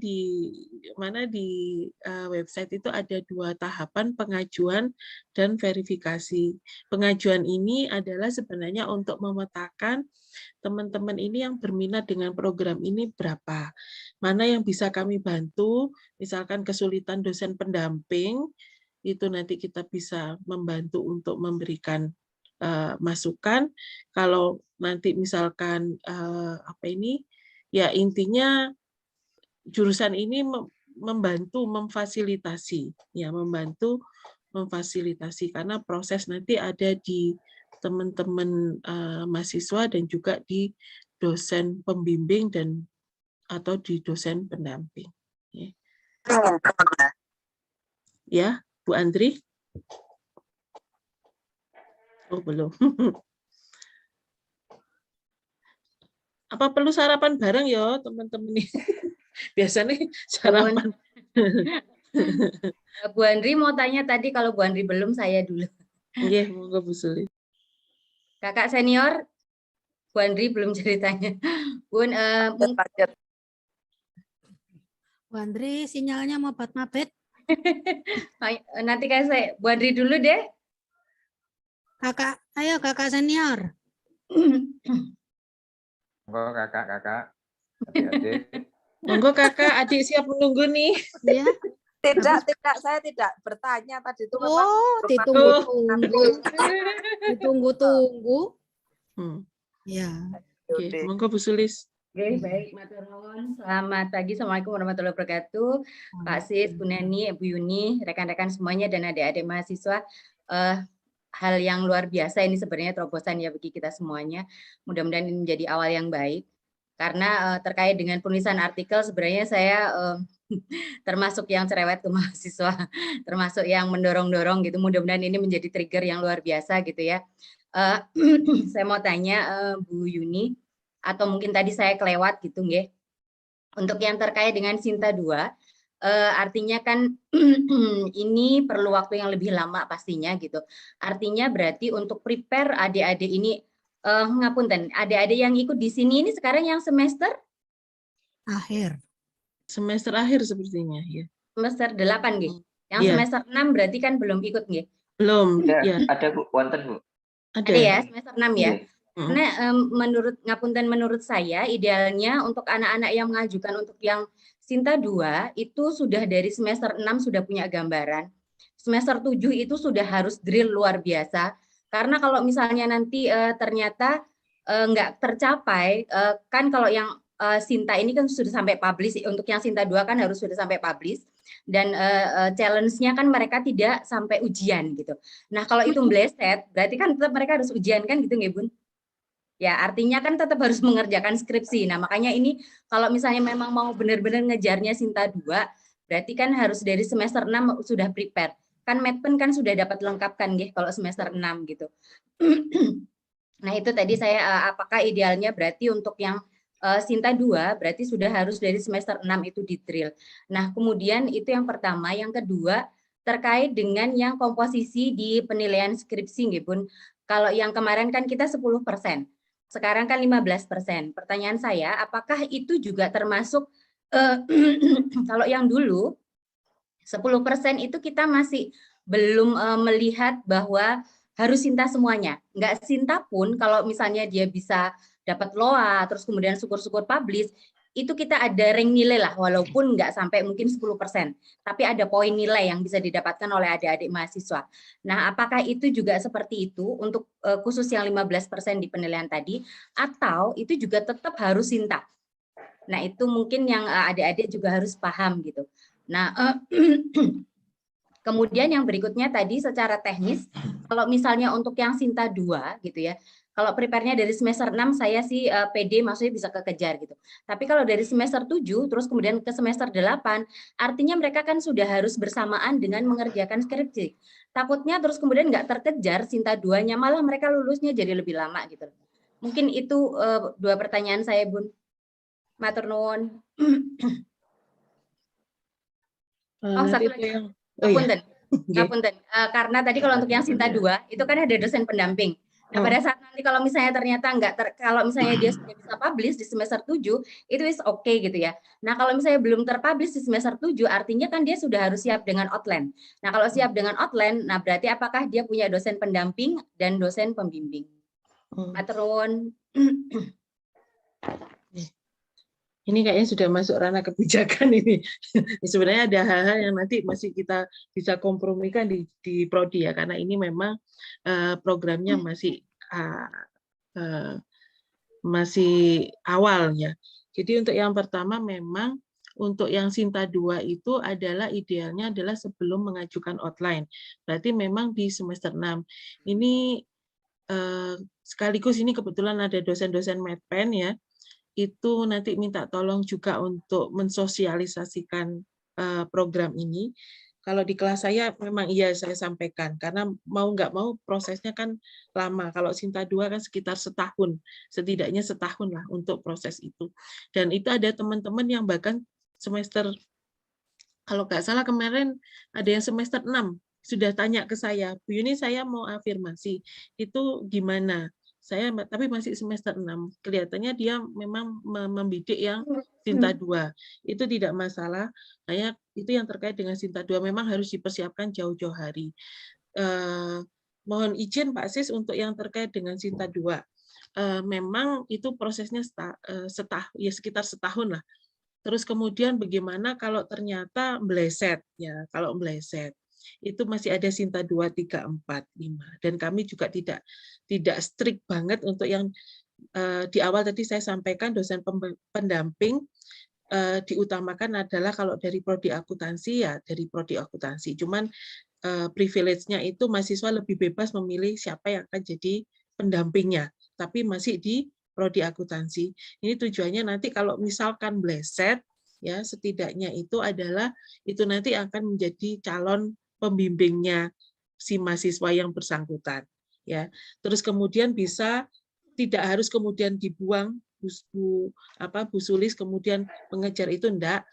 Speaker 1: di website itu ada 2 tahapan, pengajuan dan verifikasi. Pengajuan ini adalah sebenarnya untuk memetakan teman-teman ini yang berminat dengan program ini berapa. Mana yang bisa kami bantu, misalkan kesulitan dosen pendamping, itu nanti kita bisa membantu untuk memberikan masukan. Kalau nanti misalkan ya intinya jurusan ini membantu memfasilitasi karena proses nanti ada di teman-teman mahasiswa dan juga di dosen pembimbing dan atau di dosen pendamping. Ya, Bu Andri? Oh, belum. Apa perlu sarapan bareng ya, teman-teman ini? Biasanya sarapan.
Speaker 5: Bu Andri mau tanya tadi, kalau Bu Andri belum, saya dulu.
Speaker 1: Iya, monggo Bu Suli.
Speaker 5: Kakak senior, Bu Andri belum ceritanya. Bun,
Speaker 6: Bu Andri, sinyalnya mau mabet.
Speaker 5: Nanti saya Bu Andri dulu deh.
Speaker 6: Kakak, ayo kakak senior.
Speaker 3: Monggo kakak-kakak, adik-adik.
Speaker 1: Monggo kakak, adik siap menunggu nih.
Speaker 6: Ya.
Speaker 7: Tidak, saya tidak bertanya tadi itu memang
Speaker 6: Oh, ditunggu-tunggu. Ditunggu-tunggu. Ya.
Speaker 1: Oke, monggo Bu Sulis.
Speaker 5: Oke, baik, matur nuwun. Selamat pagi, Assalamualaikum warahmatullahi wabarakatuh. Pak Sis, Bu Neni, Bu Yuni, rekan-rekan semuanya dan adik-adik mahasiswa. Hal yang luar biasa ini sebenarnya terobosan ya bagi kita semuanya. Mudah-mudahan ini menjadi awal yang baik. Karena terkait dengan penulisan artikel sebenarnya saya termasuk yang cerewet ke mahasiswa, termasuk yang mendorong-dorong gitu. Mudah-mudahan ini menjadi trigger yang luar biasa gitu ya. Saya mau tanya Bu Yuni, atau mungkin tadi saya kelewat gitu nggih. Untuk yang terkait dengan Sinta 2, artinya kan ini perlu waktu yang lebih lama pastinya gitu. Artinya berarti untuk prepare adik-adik ini, ngapunten, adik-adik yang ikut di sini ini sekarang yang semester
Speaker 6: Akhir.
Speaker 1: Semester akhir sepertinya ya.
Speaker 5: semester 8 nggih. Yang
Speaker 1: Iya.
Speaker 5: semester 6 berarti kan belum ikut nggih.
Speaker 1: Belum,
Speaker 2: Ada,
Speaker 1: ya.
Speaker 2: ada Bu, wonten Bu.
Speaker 1: Ada.
Speaker 5: Ada ya, semester 6 ya.
Speaker 2: Iya.
Speaker 5: Karena menurut saya idealnya untuk anak-anak yang mengajukan untuk yang Sinta 2 itu sudah dari semester 6 sudah punya gambaran. Semester 7 itu sudah harus drill luar biasa. Karena kalau misalnya nanti ternyata nggak tercapai, kan kalau yang Sinta ini kan sudah sampai publish, untuk yang Sinta 2 kan harus sudah sampai publish. Dan challenge-nya kan mereka tidak sampai ujian gitu. Nah kalau itu meleset, berarti kan tetap mereka harus ujian kan gitu nggih Bun? Ya, artinya kan tetap harus mengerjakan skripsi. Nah, makanya ini kalau misalnya memang mau benar-benar ngejarnya Sinta 2, berarti kan harus dari semester 6 sudah prepare. Kan Medpen kan sudah dapat lengkapkan nggih kalau semester 6 gitu. Nah, itu tadi saya apakah idealnya berarti untuk yang Sinta 2 berarti sudah harus dari semester 6 itu di drill. Nah, kemudian itu yang pertama, yang kedua terkait dengan yang komposisi di penilaian skripsi nggih, Bun. Kalau yang kemarin kan kita 10%. Sekarang kan 15%. Pertanyaan saya, apakah itu juga termasuk kalau yang dulu 10% itu kita masih belum melihat bahwa harus Sinta semuanya. Enggak Sinta pun kalau misalnya dia bisa dapat LOA, terus kemudian syukur-syukur publish, itu kita ada rank nilai lah, walaupun nggak sampai mungkin 10%, tapi ada poin nilai yang bisa didapatkan oleh adik-adik mahasiswa. Nah, apakah itu juga seperti itu untuk khusus yang 15% di penilaian tadi, atau itu juga tetap harus Sinta? Nah, itu mungkin yang adik-adik juga harus paham gitu. Nah, kemudian yang berikutnya tadi secara teknis, kalau misalnya untuk yang Sinta 2 gitu ya, kalau prepare-nya dari semester 6 saya sih PD maksudnya bisa kekejar gitu. Tapi kalau dari semester 7 terus kemudian ke semester 8, artinya mereka kan sudah harus bersamaan dengan mengerjakan skripsi. Takutnya terus kemudian nggak terkejar Sinta 2-nya, malah mereka lulusnya jadi lebih lama gitu. Mungkin itu dua pertanyaan saya, Bun. Matur nuwun. Satu lagi. Ngapunten. Karena tadi kalau untuk yang Sinta 2 itu kan ada dosen pendamping. Nah, pada saat nanti kalau misalnya ternyata kalau misalnya dia sudah bisa publish di semester 7, itu is okay gitu ya. Nah, kalau misalnya belum terpublish di semester 7, artinya kan dia sudah harus siap dengan outline. Nah, kalau siap dengan outline, nah berarti apakah dia punya dosen pendamping dan dosen pembimbing? Matur nuwun.
Speaker 1: Ini kayaknya sudah masuk ranah kebijakan ini. Sebenarnya ada hal-hal yang nanti masih kita bisa kompromikan di prodi ya, karena ini memang programnya masih awal ya. Jadi untuk yang pertama memang untuk yang Sinta 2 itu adalah idealnya adalah sebelum mengajukan outline. Berarti memang di semester 6. Ini sekaligus ini kebetulan ada dosen-dosen Medpen ya. Itu nanti minta tolong juga untuk mensosialisasikan program ini. Kalau di kelas saya memang iya saya sampaikan, karena mau nggak mau prosesnya kan lama. Kalau Sinta 2 kan sekitar setahun, setidaknya setahun lah untuk proses itu. Dan itu ada teman-teman yang bahkan semester, kalau nggak salah kemarin ada yang semester 6, sudah tanya ke saya, Bu Yuni saya mau afirmasi, itu gimana? Saya tapi masih semester 6. Kelihatannya dia memang membidik yang Sinta 2. Itu tidak masalah. Kayak itu yang terkait dengan Sinta 2 memang harus dipersiapkan jauh-jauh hari. Mohon izin Pak Sis untuk yang terkait dengan Sinta 2. memang itu prosesnya sekitar setahun lah. Terus kemudian bagaimana kalau ternyata meleset, ya kalau meleset itu masih ada Sinta 2, 3, 4, 5, dan kami juga tidak strict banget untuk yang di awal tadi saya sampaikan dosen pendamping diutamakan adalah kalau dari prodi akuntansi ya dari prodi akuntansi. Cuman privilege-nya itu mahasiswa lebih bebas memilih siapa yang akan jadi pendampingnya, tapi masih di prodi akuntansi. Ini tujuannya nanti kalau misalkan bleset, ya setidaknya itu adalah itu nanti akan menjadi calon pembimbingnya si mahasiswa yang bersangkutan. Ya, terus kemudian bisa tidak harus kemudian dibuang Bu Sulis kemudian mengejar itu enggak,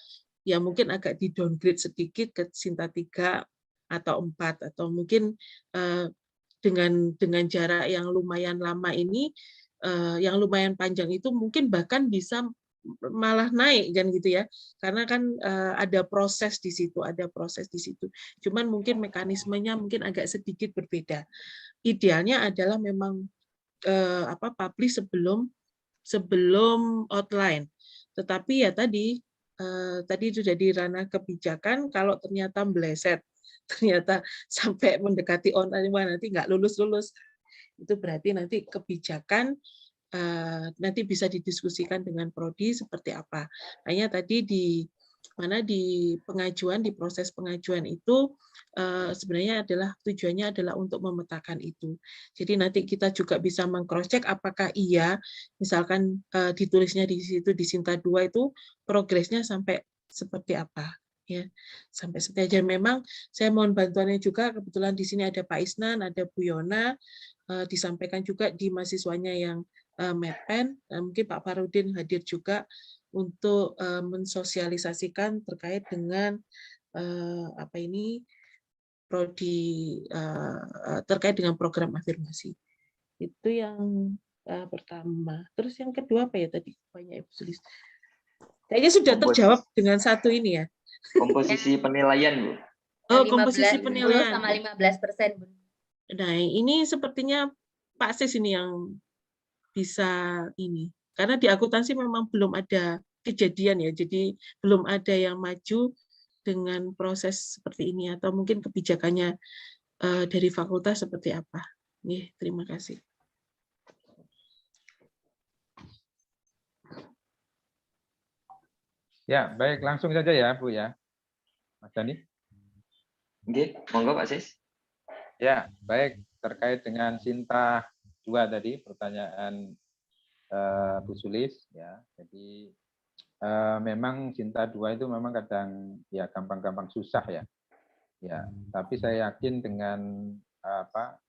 Speaker 1: ya mungkin agak di downgrade sedikit ke Sinta 3 atau 4 atau mungkin dengan jarak yang lumayan lama ini yang lumayan panjang itu mungkin bahkan bisa malah naik kan gitu ya, karena kan ada proses di situ, cuman mungkin mekanismenya mungkin agak sedikit berbeda. Idealnya adalah memang publish sebelum outline, tetapi ya tadi sudah di ranah kebijakan, kalau ternyata meleset, ternyata sampai mendekati online nanti nggak lulus, itu berarti nanti kebijakan nanti bisa didiskusikan dengan prodi seperti apa. Hanya tadi di proses pengajuan itu sebenarnya tujuannya adalah untuk memetakan itu. Jadi nanti kita juga bisa meng-cross-check apakah iya, misalkan ditulisnya di situ di Sinta 2 itu progresnya sampai seperti apa. Ya, sampai setelah memang saya mohon bantuannya juga, kebetulan di sini ada Pak Isnan, ada Bu Yona, disampaikan juga di mahasiswanya yang MEPEN, mungkin Pak Farudin hadir juga untuk mensosialisasikan terkait dengan terkait dengan program afirmasi. Itu yang pertama. Terus yang kedua apa ya tadi? Banyak Ibu Sulis. Kayaknya sudah terjawab dengan satu ini ya.
Speaker 2: Komposisi penilaian, Bu.
Speaker 1: Oh, komposisi penilaian.
Speaker 5: Sama 15%, Bu.
Speaker 1: Nah, ini sepertinya Pak Sis ini yang bisa ini. Karena di akuntansi memang belum ada kejadian ya, jadi belum ada yang maju dengan proses seperti ini, atau mungkin kebijakannya dari fakultas seperti apa. Terima kasih.
Speaker 3: Ya, baik, langsung saja ya, Bu ya. Mas Dani.
Speaker 2: Oke, monggo Pak Sis.
Speaker 3: Ya, baik, terkait dengan Sinta 2 tadi, pertanyaan Bu Sulis ya. Jadi memang Sinta 2 itu memang kadang ya gampang-gampang susah ya. Ya, tapi saya yakin dengan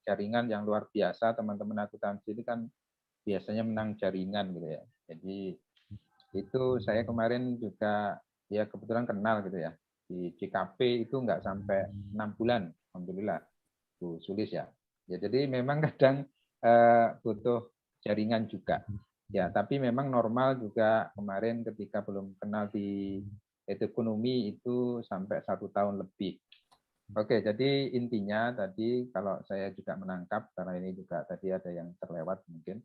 Speaker 3: jaringan yang luar biasa, teman-teman akuntansi itu kan biasanya menang jaringan gitu ya. Jadi itu saya kemarin juga ya kebetulan kenal gitu ya. Di JKP itu nggak sampai 6 bulan, alhamdulillah, Bu Sulis ya. Ya jadi memang kadang butuh jaringan juga. Ya, tapi memang normal juga kemarin ketika belum kenal di ekonomi itu sampai 1 tahun lebih. Oke, jadi intinya tadi kalau saya juga menangkap, karena ini juga tadi ada yang terlewat mungkin,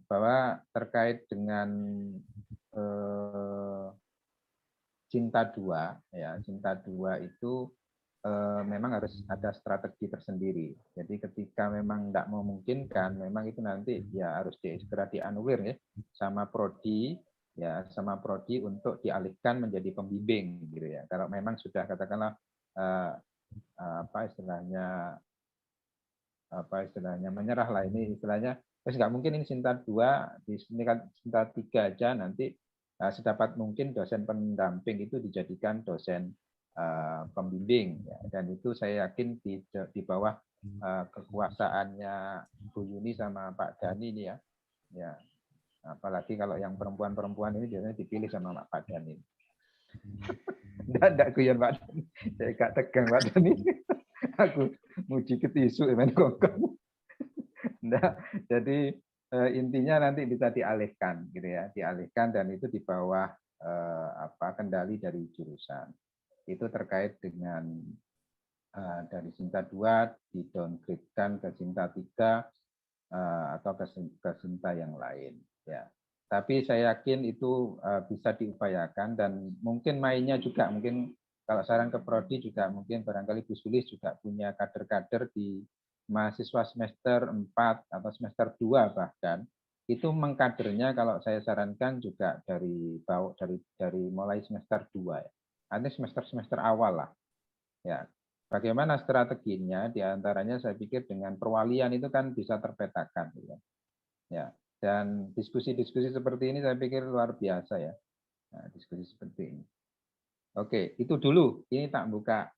Speaker 3: bahwa terkait dengan Sinta 2, ya Sinta 2 itu memang harus ada strategi tersendiri. Jadi ketika memang tidak memungkinkan, memang itu nanti ya harus segera dianulir ya sama prodi untuk dialihkan menjadi pembimbing gitu ya. Kalau memang sudah katakanlah istilahnya menyerah lah, ini istilahnya terus nggak mungkin ini Sinta 2 di Sinta 3 aja nanti sedapat mungkin dosen pendamping itu dijadikan dosen pembimbing ya. Dan itu saya yakin di bawah kekuasaannya Bu Yuni sama Pak Dani ini ya. Ya, apalagi kalau yang perempuan-perempuan ini biasanya dipilih sama Pak Dani. Enggak guyon Pak Dani. Saya gak tegang Pak Dani. Aku muji ke tisu men kongkong. Nah, jadi intinya nanti bisa dialihkan gitu ya, dialihkan dan itu di bawah kendali dari jurusan. Itu terkait dengan dari Sinta 2 di downgrade-kan ke Sinta 3 atau ke Sinta yang lain. Ya. Tapi saya yakin itu bisa diupayakan dan mungkin mainnya juga, mungkin kalau saran ke Prodi juga mungkin barangkali Bu Sulis juga punya kader-kader di mahasiswa semester 4 atau semester 2 bahkan, itu mengkadernya kalau saya sarankan juga dari mulai semester 2 ya. Artinya semester awal lah. Ya. Bagaimana strateginya? Di antaranya saya pikir dengan perwalian itu kan bisa terpetakan. Ya. Dan diskusi-diskusi seperti ini saya pikir luar biasa ya. Nah, diskusi seperti ini. Oke, itu dulu. Ini tak buka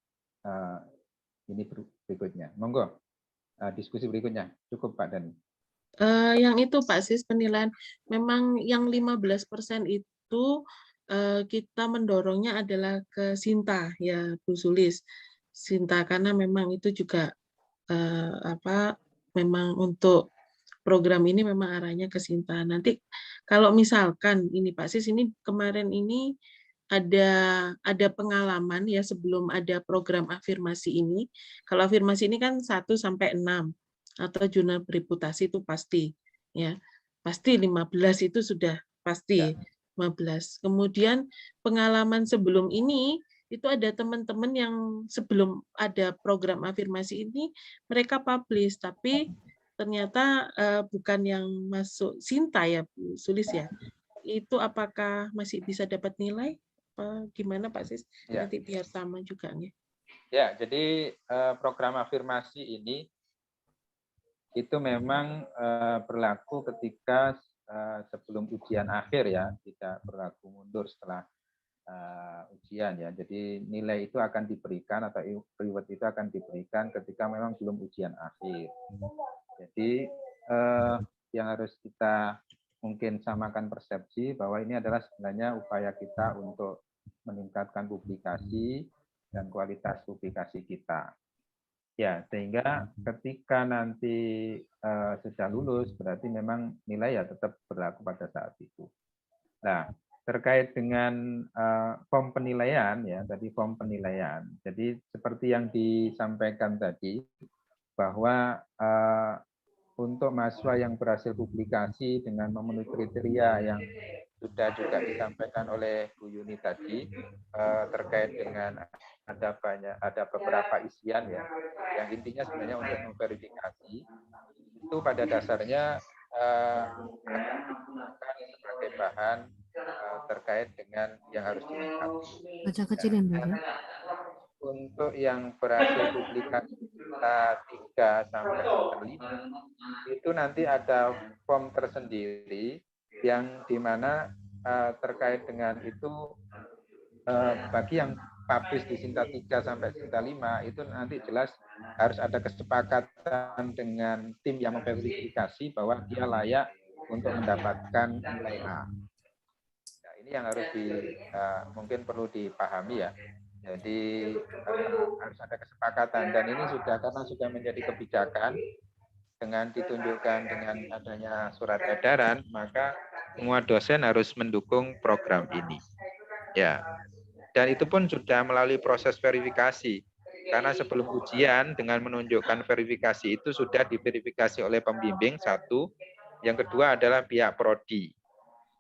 Speaker 3: ini berikutnya. Monggo. Diskusi berikutnya. Cukup Pak Dani.
Speaker 1: Yang itu Pak Sis, penilaian memang yang 15% itu kita mendorongnya adalah ke Sinta ya Bu Sulis. Sinta karena memang itu juga memang untuk program ini memang arahnya ke Sinta. Nanti kalau misalkan ini Pak Sis, ini kemarin ini ada pengalaman ya sebelum ada program afirmasi ini. Kalau afirmasi ini kan 1 sampai 6 atau jurnal bereputasi itu pasti ya. Pasti 15 itu sudah pasti. 15. Kemudian pengalaman sebelum ini itu ada teman-teman yang sebelum ada program afirmasi ini mereka publish tapi ternyata bukan yang masuk Sinta ya Bu Sulis ya. Itu apakah masih bisa dapat nilai? Gimana Pak Sis?
Speaker 3: Ya.
Speaker 1: Nanti biar sama juga nih.
Speaker 3: Ya, jadi program afirmasi ini itu memang berlaku ketika sebelum ujian akhir ya, tidak berlaku mundur setelah ujian ya. Jadi nilai itu akan diberikan atau reward itu akan diberikan ketika memang belum ujian akhir. Jadi yang harus kita mungkin samakan persepsi bahwa ini adalah sebenarnya upaya kita untuk meningkatkan publikasi dan kualitas publikasi kita. Ya, sehingga ketika nanti sudah lulus berarti memang nilai ya tetap berlaku pada saat itu. Nah, terkait dengan form penilaian ya, tadi form penilaian. Jadi seperti yang disampaikan tadi bahwa untuk mahasiswa yang berhasil publikasi dengan memenuhi kriteria yang sudah juga disampaikan oleh Bu Yuni tadi terkait dengan ada beberapa isian ya yang intinya sebenarnya untuk memverifikasi itu pada dasarnya akan sebagai bahan terkait dengan yang harus dilengkapi.
Speaker 6: Baca kecilin dulu.
Speaker 3: Untuk yang berhasil publikasi 3 sampai 5 itu nanti ada form tersendiri yang dimana terkait dengan itu bagi yang publish di Sinta 3 sampai Sinta 5 itu nanti jelas harus ada kesepakatan dengan tim yang memverifikasi bahwa dia layak untuk mendapatkan nilai A. Nah, ini yang harus mungkin perlu dipahami ya. Jadi harus ada kesepakatan dan ini karena sudah menjadi kebijakan dengan ditunjukkan dengan adanya surat edaran, maka semua dosen harus mendukung program ini. Ya. Dan itu pun sudah melalui proses verifikasi. Karena sebelum ujian dengan menunjukkan verifikasi itu sudah diverifikasi oleh pembimbing satu, yang kedua adalah pihak prodi.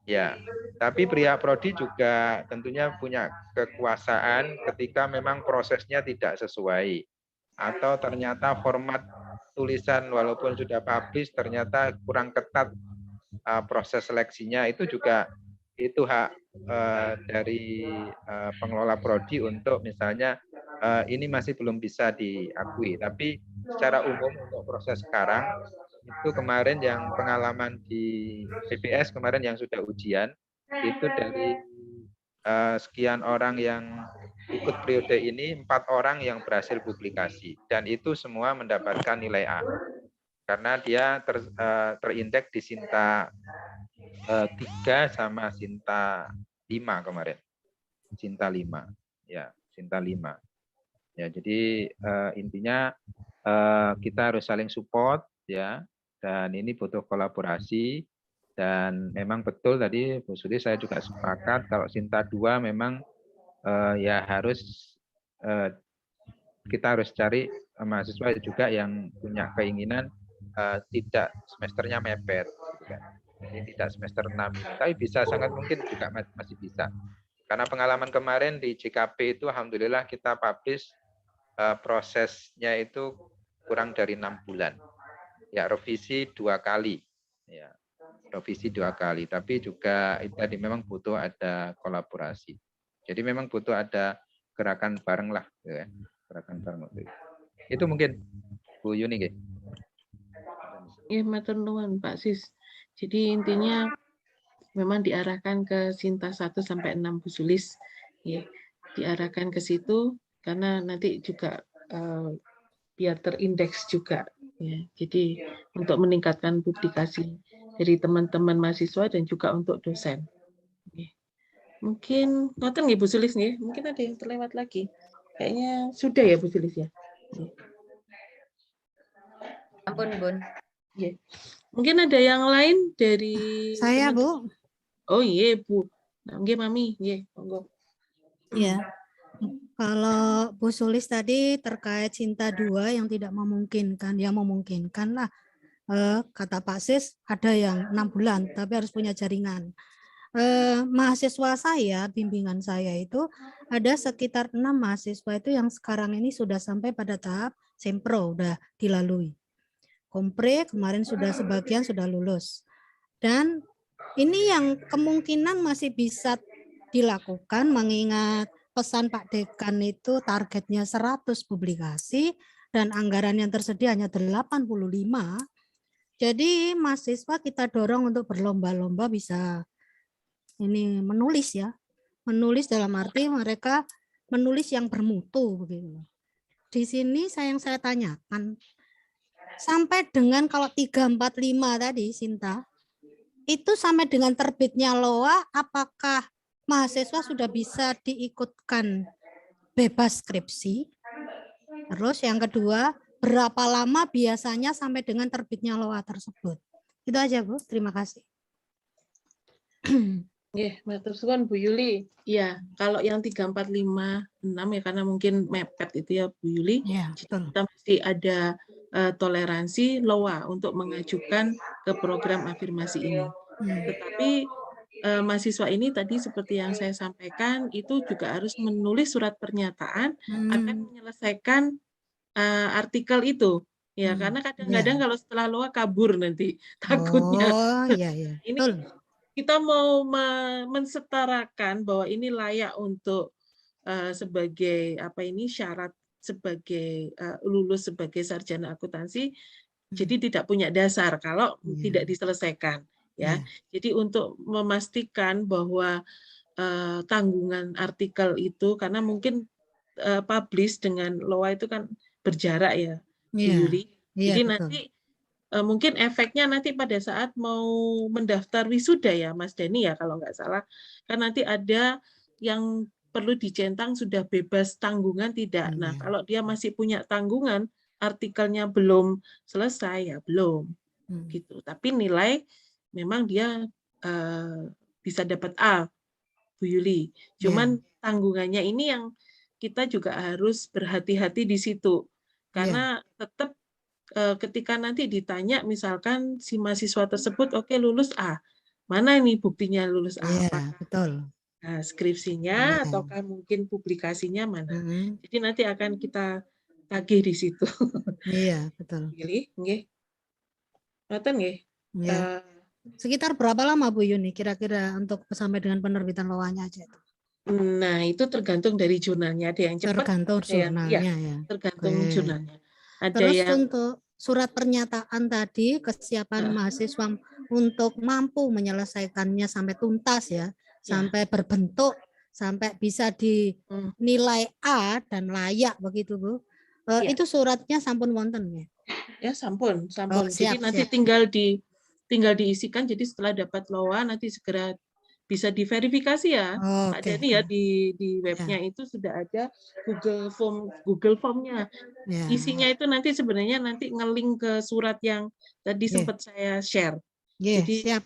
Speaker 3: Ya, tapi pihak prodi juga tentunya punya kekuasaan ketika memang prosesnya tidak sesuai atau ternyata format tulisan walaupun sudah publish ternyata kurang ketat proses seleksinya, itu juga itu hak dari pengelola prodi untuk misalnya ini masih belum bisa diakui. Tapi secara umum untuk proses sekarang itu kemarin yang pengalaman di PPS kemarin yang sudah ujian itu dari sekian orang yang ikut periode ini 4 orang yang berhasil publikasi dan itu semua mendapatkan nilai A karena dia terindeks di Sinta 3 sama Sinta 5 kemarin. Sinta 5 ya, Sinta 5 ya. Jadi intinya kita harus saling support ya. Dan ini butuh kolaborasi dan memang betul tadi Bu Sudi saya juga sepakat kalau Sinta 2 memang ya harus kita harus cari mahasiswa juga yang punya keinginan tidak semesternya mepet, gitu kan. Jadi tidak semester 6 ini, tapi bisa sangat mungkin juga masih bisa. Karena pengalaman kemarin di JKP itu alhamdulillah kita publish prosesnya itu kurang dari 6 bulan. Ya, revisi 2 kali. Ya, revisi 2 kali, tapi juga itu tadi memang butuh ada kolaborasi. Jadi memang butuh ada gerakan bareng lah, ya. Gerakan bareng itu mungkin Bu Yuni.
Speaker 1: Ya, matur nuwun Pak Sis. Jadi intinya memang diarahkan ke Sinta 1 sampai 6 Bu Sulis, ya, diarahkan ke situ karena nanti juga biar terindeks juga, ya. Jadi untuk meningkatkan publikasi dari teman-teman mahasiswa dan juga untuk dosen. Ya. Mungkin ngoten nggih Bu Sulis nggih, mungkin ada yang terlewat lagi. Kayaknya sudah ya Bu Sulis ya.
Speaker 5: Ampun Bun.
Speaker 1: Ya. Mungkin ada yang lain dari
Speaker 6: Saya Bu.
Speaker 1: Oh iya Bu. Nggih Mami, nggih, monggo.
Speaker 6: Ya. Kalau Bu Sulis tadi terkait Sinta 2 yang tidak memungkinkan, yang memungkinkan lah. Kata Pak Sis ada yang 6 bulan tapi harus punya jaringan. Mahasiswa saya, bimbingan saya itu ada sekitar 6 mahasiswa itu yang sekarang ini sudah sampai pada tahap sempro, udah dilalui. Kompre kemarin sudah sebagian sudah lulus. Dan ini yang kemungkinan masih bisa dilakukan mengingat pesan Pak Dekan itu targetnya 100 publikasi dan anggaran yang tersedia hanya 85. Jadi mahasiswa kita dorong untuk berlomba-lomba bisa ini menulis ya. Menulis dalam arti mereka menulis yang bermutu begitu. Di sini yang saya tanyakan sampai dengan kalau 345 tadi Sinta itu sampai dengan terbitnya LOA apakah mahasiswa sudah bisa diikutkan bebas skripsi? Terus yang kedua, berapa lama biasanya sampai dengan terbitnya LOA tersebut? Itu aja Bu, terima kasih.
Speaker 1: Matur suwun Bu Yuli. Ya, kalau yang 3, 4, 5, 6 ya karena mungkin mepet itu ya Bu Yuli.
Speaker 6: Ya,
Speaker 1: kita mesti ada toleransi LOA untuk mengajukan ke program afirmasi ini. Tetapi mahasiswa ini tadi seperti yang saya sampaikan itu juga harus menulis surat pernyataan akan menyelesaikan artikel itu. Ya, karena kadang-kadang kalau setelah LOA kabur nanti takutnya.
Speaker 6: Oh, iya.
Speaker 1: Ini kita mau mensetarakan bahwa ini layak untuk sebagai syarat sebagai lulus sebagai sarjana akuntansi, jadi tidak punya dasar kalau tidak diselesaikan, ya. Jadi untuk memastikan bahwa tanggungan artikel itu karena mungkin publish dengan LOA itu kan berjarak ya, Bu Yuli. Jadi nanti mungkin efeknya nanti pada saat mau mendaftar wisuda ya Mas Dani ya kalau nggak salah, kan nanti ada yang perlu dicentang sudah bebas tanggungan tidak. Nah kalau dia masih punya tanggungan, artikelnya belum selesai ya belum gitu. Tapi nilai memang dia bisa dapat A, Bu Yuli. Cuman tanggungannya ini yang kita juga harus berhati-hati di situ karena tetap ketika nanti ditanya misalkan si mahasiswa tersebut oke lulus A, mana ini buktinya lulus A?
Speaker 6: Betul.
Speaker 1: Nah, skripsinya ataukah mungkin publikasinya mana? Jadi nanti akan kita tagih di situ.
Speaker 6: Iya, betul.
Speaker 1: Nggih. Ngoten nggih.
Speaker 6: Sekitar berapa lama Bu Yuni kira-kira untuk sampai dengan penerbitan LOA-nya aja itu?
Speaker 1: Nah, itu tergantung dari jurnalnya. Ada yang cepat,
Speaker 6: tergantung jurnalnya ya.
Speaker 1: Tergantung jurnalnya. Ada
Speaker 6: Terus
Speaker 1: yang
Speaker 6: untuk surat pernyataan tadi kesiapan mahasiswa untuk mampu menyelesaikannya sampai tuntas ya, sampai berbentuk, sampai bisa dinilai A dan layak begitu Bu. Itu suratnya sampun wonten ya?
Speaker 1: Ya sampun.
Speaker 6: Siap,
Speaker 1: jadi nanti tinggal diisikan. Jadi setelah dapat LOA nanti segera bisa diverifikasi ya. Ada nih ya di webnya itu sudah ada Google Form-nya. Isinya itu nanti sebenarnya nge-link ke surat yang tadi sempat saya share.
Speaker 6: Jadi siap.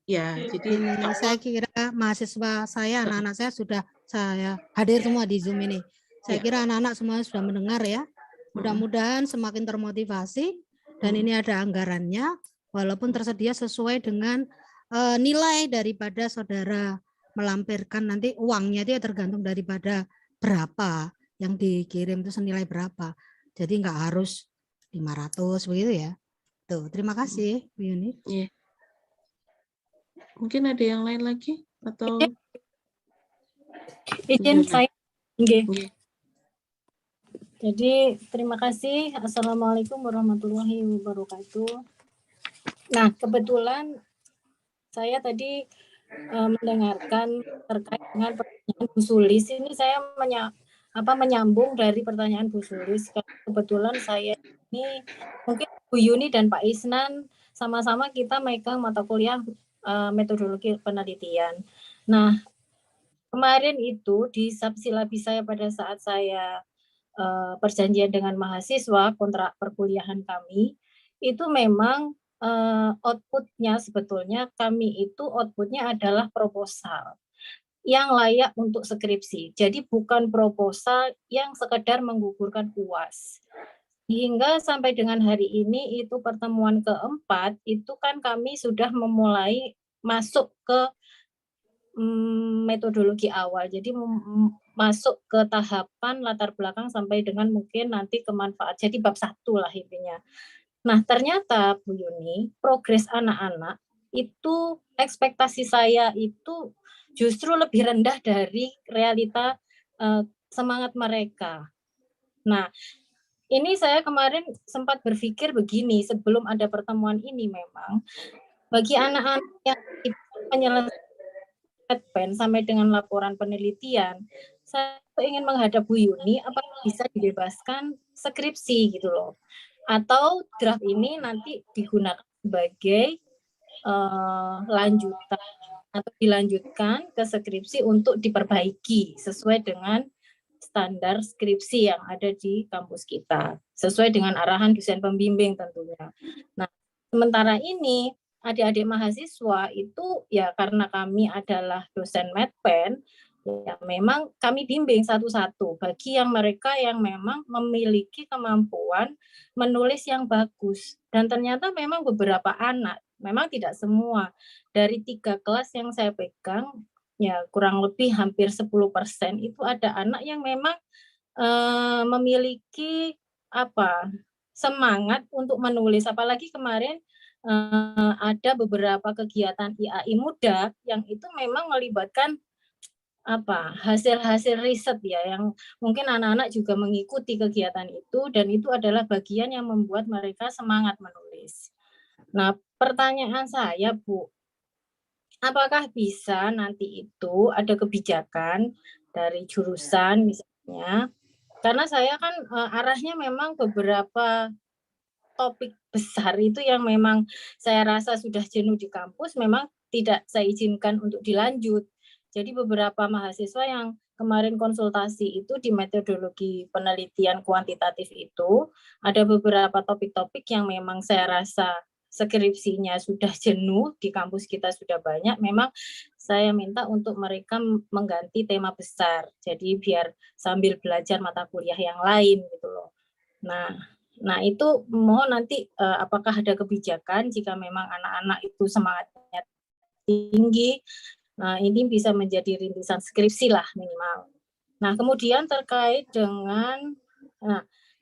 Speaker 1: Ya, jadi
Speaker 6: saya kira mahasiswa saya, anak-anak saya sudah saya hadir semua di Zoom ini. Saya kira anak-anak semua sudah mendengar ya. Mudah-mudahan semakin termotivasi dan ini ada anggarannya, walaupun tersedia sesuai dengan nilai daripada saudara melampirkan, nanti uangnya itu ya tergantung daripada berapa yang dikirim itu senilai berapa. Jadi nggak harus 500 begitu ya. Tuh, terima kasih Bu Yuni.
Speaker 1: Iya. Mungkin ada yang lain lagi atau
Speaker 8: izin saya. Nggih.
Speaker 1: Nggih.
Speaker 8: Jadi terima kasih. Assalamualaikum warahmatullahi wabarakatuh. Nah, kebetulan saya tadi mendengarkan terkait dengan pertanyaan Bu Sulis. Ini saya menyambung dari pertanyaan Bu Sulis. Kebetulan saya ini mungkin Bu Yuni dan Pak Isnan sama-sama kita megang mata kuliah metodologi penelitian. Nah, kemarin itu di subsilabi saya pada saat saya perjanjian dengan mahasiswa kontrak perkuliahan kami, itu memang outputnya sebetulnya kami itu outputnya adalah proposal yang layak untuk skripsi. Jadi bukan proposal yang sekedar menggugurkan UAS. Hingga sampai dengan hari ini itu pertemuan keempat itu kan kami sudah memulai masuk ke metodologi awal. Jadi masuk ke tahapan latar belakang sampai dengan mungkin nanti kemanfaat. Jadi bab 1 lah intinya. Nah, ternyata Bu Yuni, progres anak-anak itu ekspektasi saya itu justru lebih rendah dari realita semangat mereka. Nah, ini saya kemarin sempat berpikir begini, sebelum ada pertemuan ini memang, bagi anak-anak yang menyelesaikan sampai dengan laporan penelitian, saya ingin menghadap Bu Yuni, apakah bisa dibebaskan skripsi gitu loh. Atau draft ini nanti digunakan sebagai lanjutan atau dilanjutkan ke skripsi untuk diperbaiki sesuai dengan standar skripsi yang ada di kampus kita, sesuai dengan arahan dosen pembimbing tentunya. Nah, sementara ini adik-adik mahasiswa itu ya karena kami adalah dosen medpen, ya memang kami bimbing satu-satu bagi yang mereka yang memang memiliki kemampuan menulis yang bagus. Dan ternyata memang beberapa anak, memang tidak semua, dari 3 kelas yang saya pegang, ya kurang lebih hampir 10% itu ada anak yang memang memiliki semangat untuk menulis. Apalagi kemarin ada beberapa kegiatan IAI muda yang itu memang melibatkan hasil-hasil riset ya, yang mungkin anak-anak juga mengikuti kegiatan itu, dan itu adalah bagian yang membuat mereka semangat menulis. Nah, pertanyaan saya Bu, apakah bisa nanti itu ada kebijakan dari jurusan misalnya, karena saya kan arahnya memang beberapa topik besar itu yang memang saya rasa sudah jenuh di kampus, memang tidak saya izinkan untuk dilanjut. Jadi beberapa mahasiswa yang kemarin konsultasi itu di metodologi penelitian kuantitatif itu, ada beberapa topik-topik yang memang saya rasa skripsinya sudah jenuh, di kampus kita sudah banyak, memang saya minta untuk mereka mengganti tema besar. Jadi biar sambil belajar mata kuliah yang lain gitu loh. Nah itu mohon nanti apakah ada kebijakan jika memang anak-anak itu semangatnya tinggi, nah ini bisa menjadi rintisan skripsi lah minimal. Nah kemudian terkait dengan,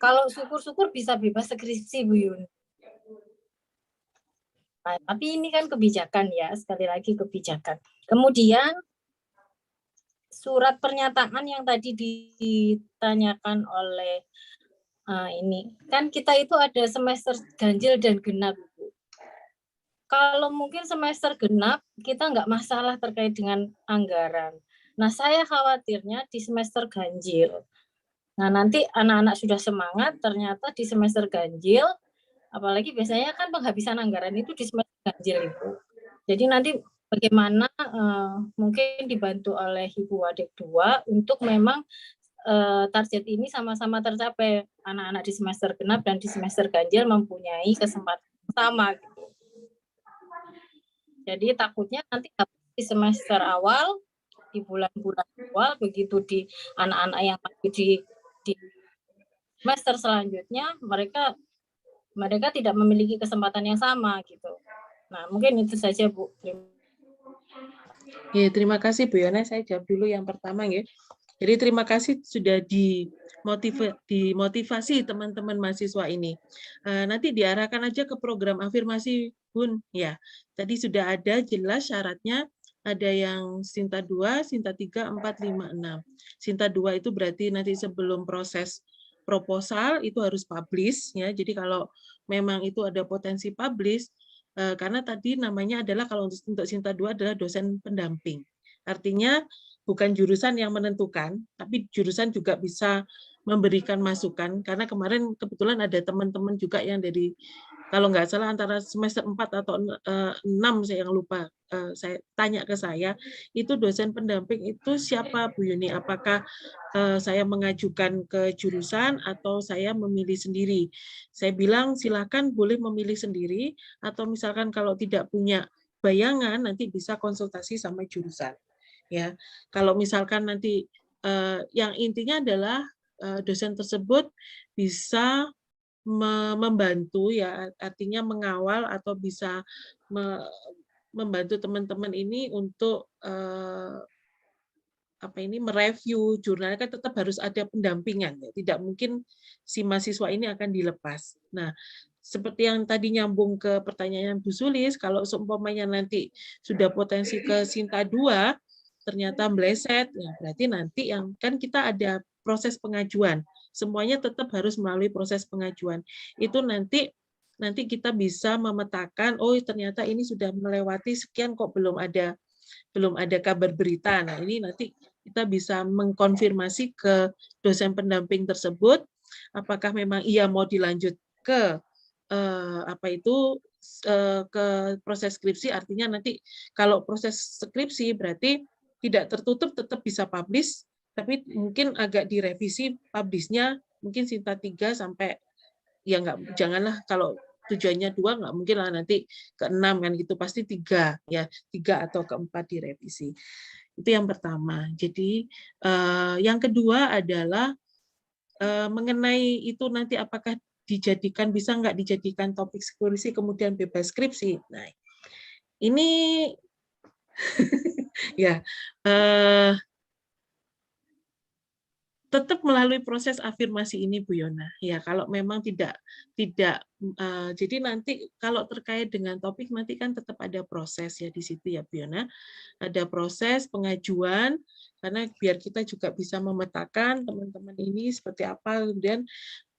Speaker 8: kalau syukur-syukur bisa bebas skripsi Bu Yun. Nah, tapi ini kan kebijakan ya, sekali lagi kebijakan. Kemudian surat pernyataan yang tadi ditanyakan oleh ini, kan kita itu ada semester ganjil dan genap. Kalau mungkin semester genap, kita nggak masalah terkait dengan anggaran. Nah, saya khawatirnya di semester ganjil. Nah, nanti anak-anak sudah semangat, ternyata di semester ganjil, apalagi biasanya kan penghabisan anggaran itu di semester ganjil itu. Jadi nanti bagaimana mungkin dibantu oleh Ibu Wadek 2 untuk memang target ini sama-sama tercapai. Anak-anak di semester genap dan di semester ganjil mempunyai kesempatan sama gitu. Jadi takutnya nanti di semester awal, di bulan-bulan awal, begitu di anak-anak yang di semester selanjutnya, mereka mereka tidak memiliki kesempatan yang sama gitu. Nah, mungkin itu saja, Bu.
Speaker 1: Ya, terima kasih Bu Yona. Saya jawab dulu yang pertama ya. Jadi terima kasih sudah dimotivasi teman-teman mahasiswa ini. Nanti diarahkan aja ke program afirmasi Bun. Ya, tadi sudah ada jelas syaratnya. Ada yang Sinta 2, Sinta 3, 4, 5, 6. Sinta 2 itu berarti nanti sebelum proses proposal itu harus publish ya. Jadi kalau memang itu ada potensi publish, karena tadi namanya adalah kalau untuk Sinta 2 adalah dosen pendamping. Artinya bukan jurusan yang menentukan, tapi jurusan juga bisa memberikan masukan, karena kemarin kebetulan ada teman-teman juga yang dari, kalau nggak salah antara semester 4 atau 6, saya yang lupa, saya tanya ke saya, itu dosen pendamping itu siapa Bu Yuni? Apakah saya mengajukan ke jurusan atau saya memilih sendiri? Saya bilang silakan boleh memilih sendiri, atau misalkan kalau tidak punya bayangan nanti bisa konsultasi sama jurusan. Ya, kalau misalkan nanti yang intinya adalah dosen tersebut bisa membantu ya, artinya mengawal atau bisa membantu teman-teman ini untuk mereview jurnalnya, kan tetap harus ada pendampingan ya. Tidak mungkin si mahasiswa ini akan dilepas. Nah, seperti yang tadi nyambung ke pertanyaan Bu Sulis, kalau seumpamanya nanti sudah potensi ke Sinta 2 ternyata meleset, ya berarti nanti yang kan kita ada proses pengajuan. Semuanya tetap harus melalui proses pengajuan. Itu nanti kita bisa memetakan, oh ternyata ini sudah melewati sekian kok belum ada kabar berita. Nah, ini nanti kita bisa mengkonfirmasi ke dosen pendamping tersebut apakah memang ia mau dilanjut ke ke proses skripsi. Artinya nanti kalau proses skripsi berarti tidak tertutup, tetap bisa publish, tapi mungkin agak direvisi publishnya, mungkin Sinta 3 sampai ya enggak, janganlah kalau tujuannya 2 nggak mungkin lah nanti ke 6 kan gitu, pasti 3 ya, 3 atau ke 4 direvisi. Itu yang pertama. Jadi yang kedua adalah mengenai itu nanti apakah dijadikan, bisa nggak dijadikan topik skripsi kemudian bebas skripsi. Nah, ini ya tetap melalui proses afirmasi ini Bu Yona. Ya, kalau memang tidak jadi nanti kalau terkait dengan topik nanti kan tetap ada proses ya di situ ya Bu Yona. Ada proses pengajuan, karena biar kita juga bisa memetakan teman-teman ini seperti apa, kemudian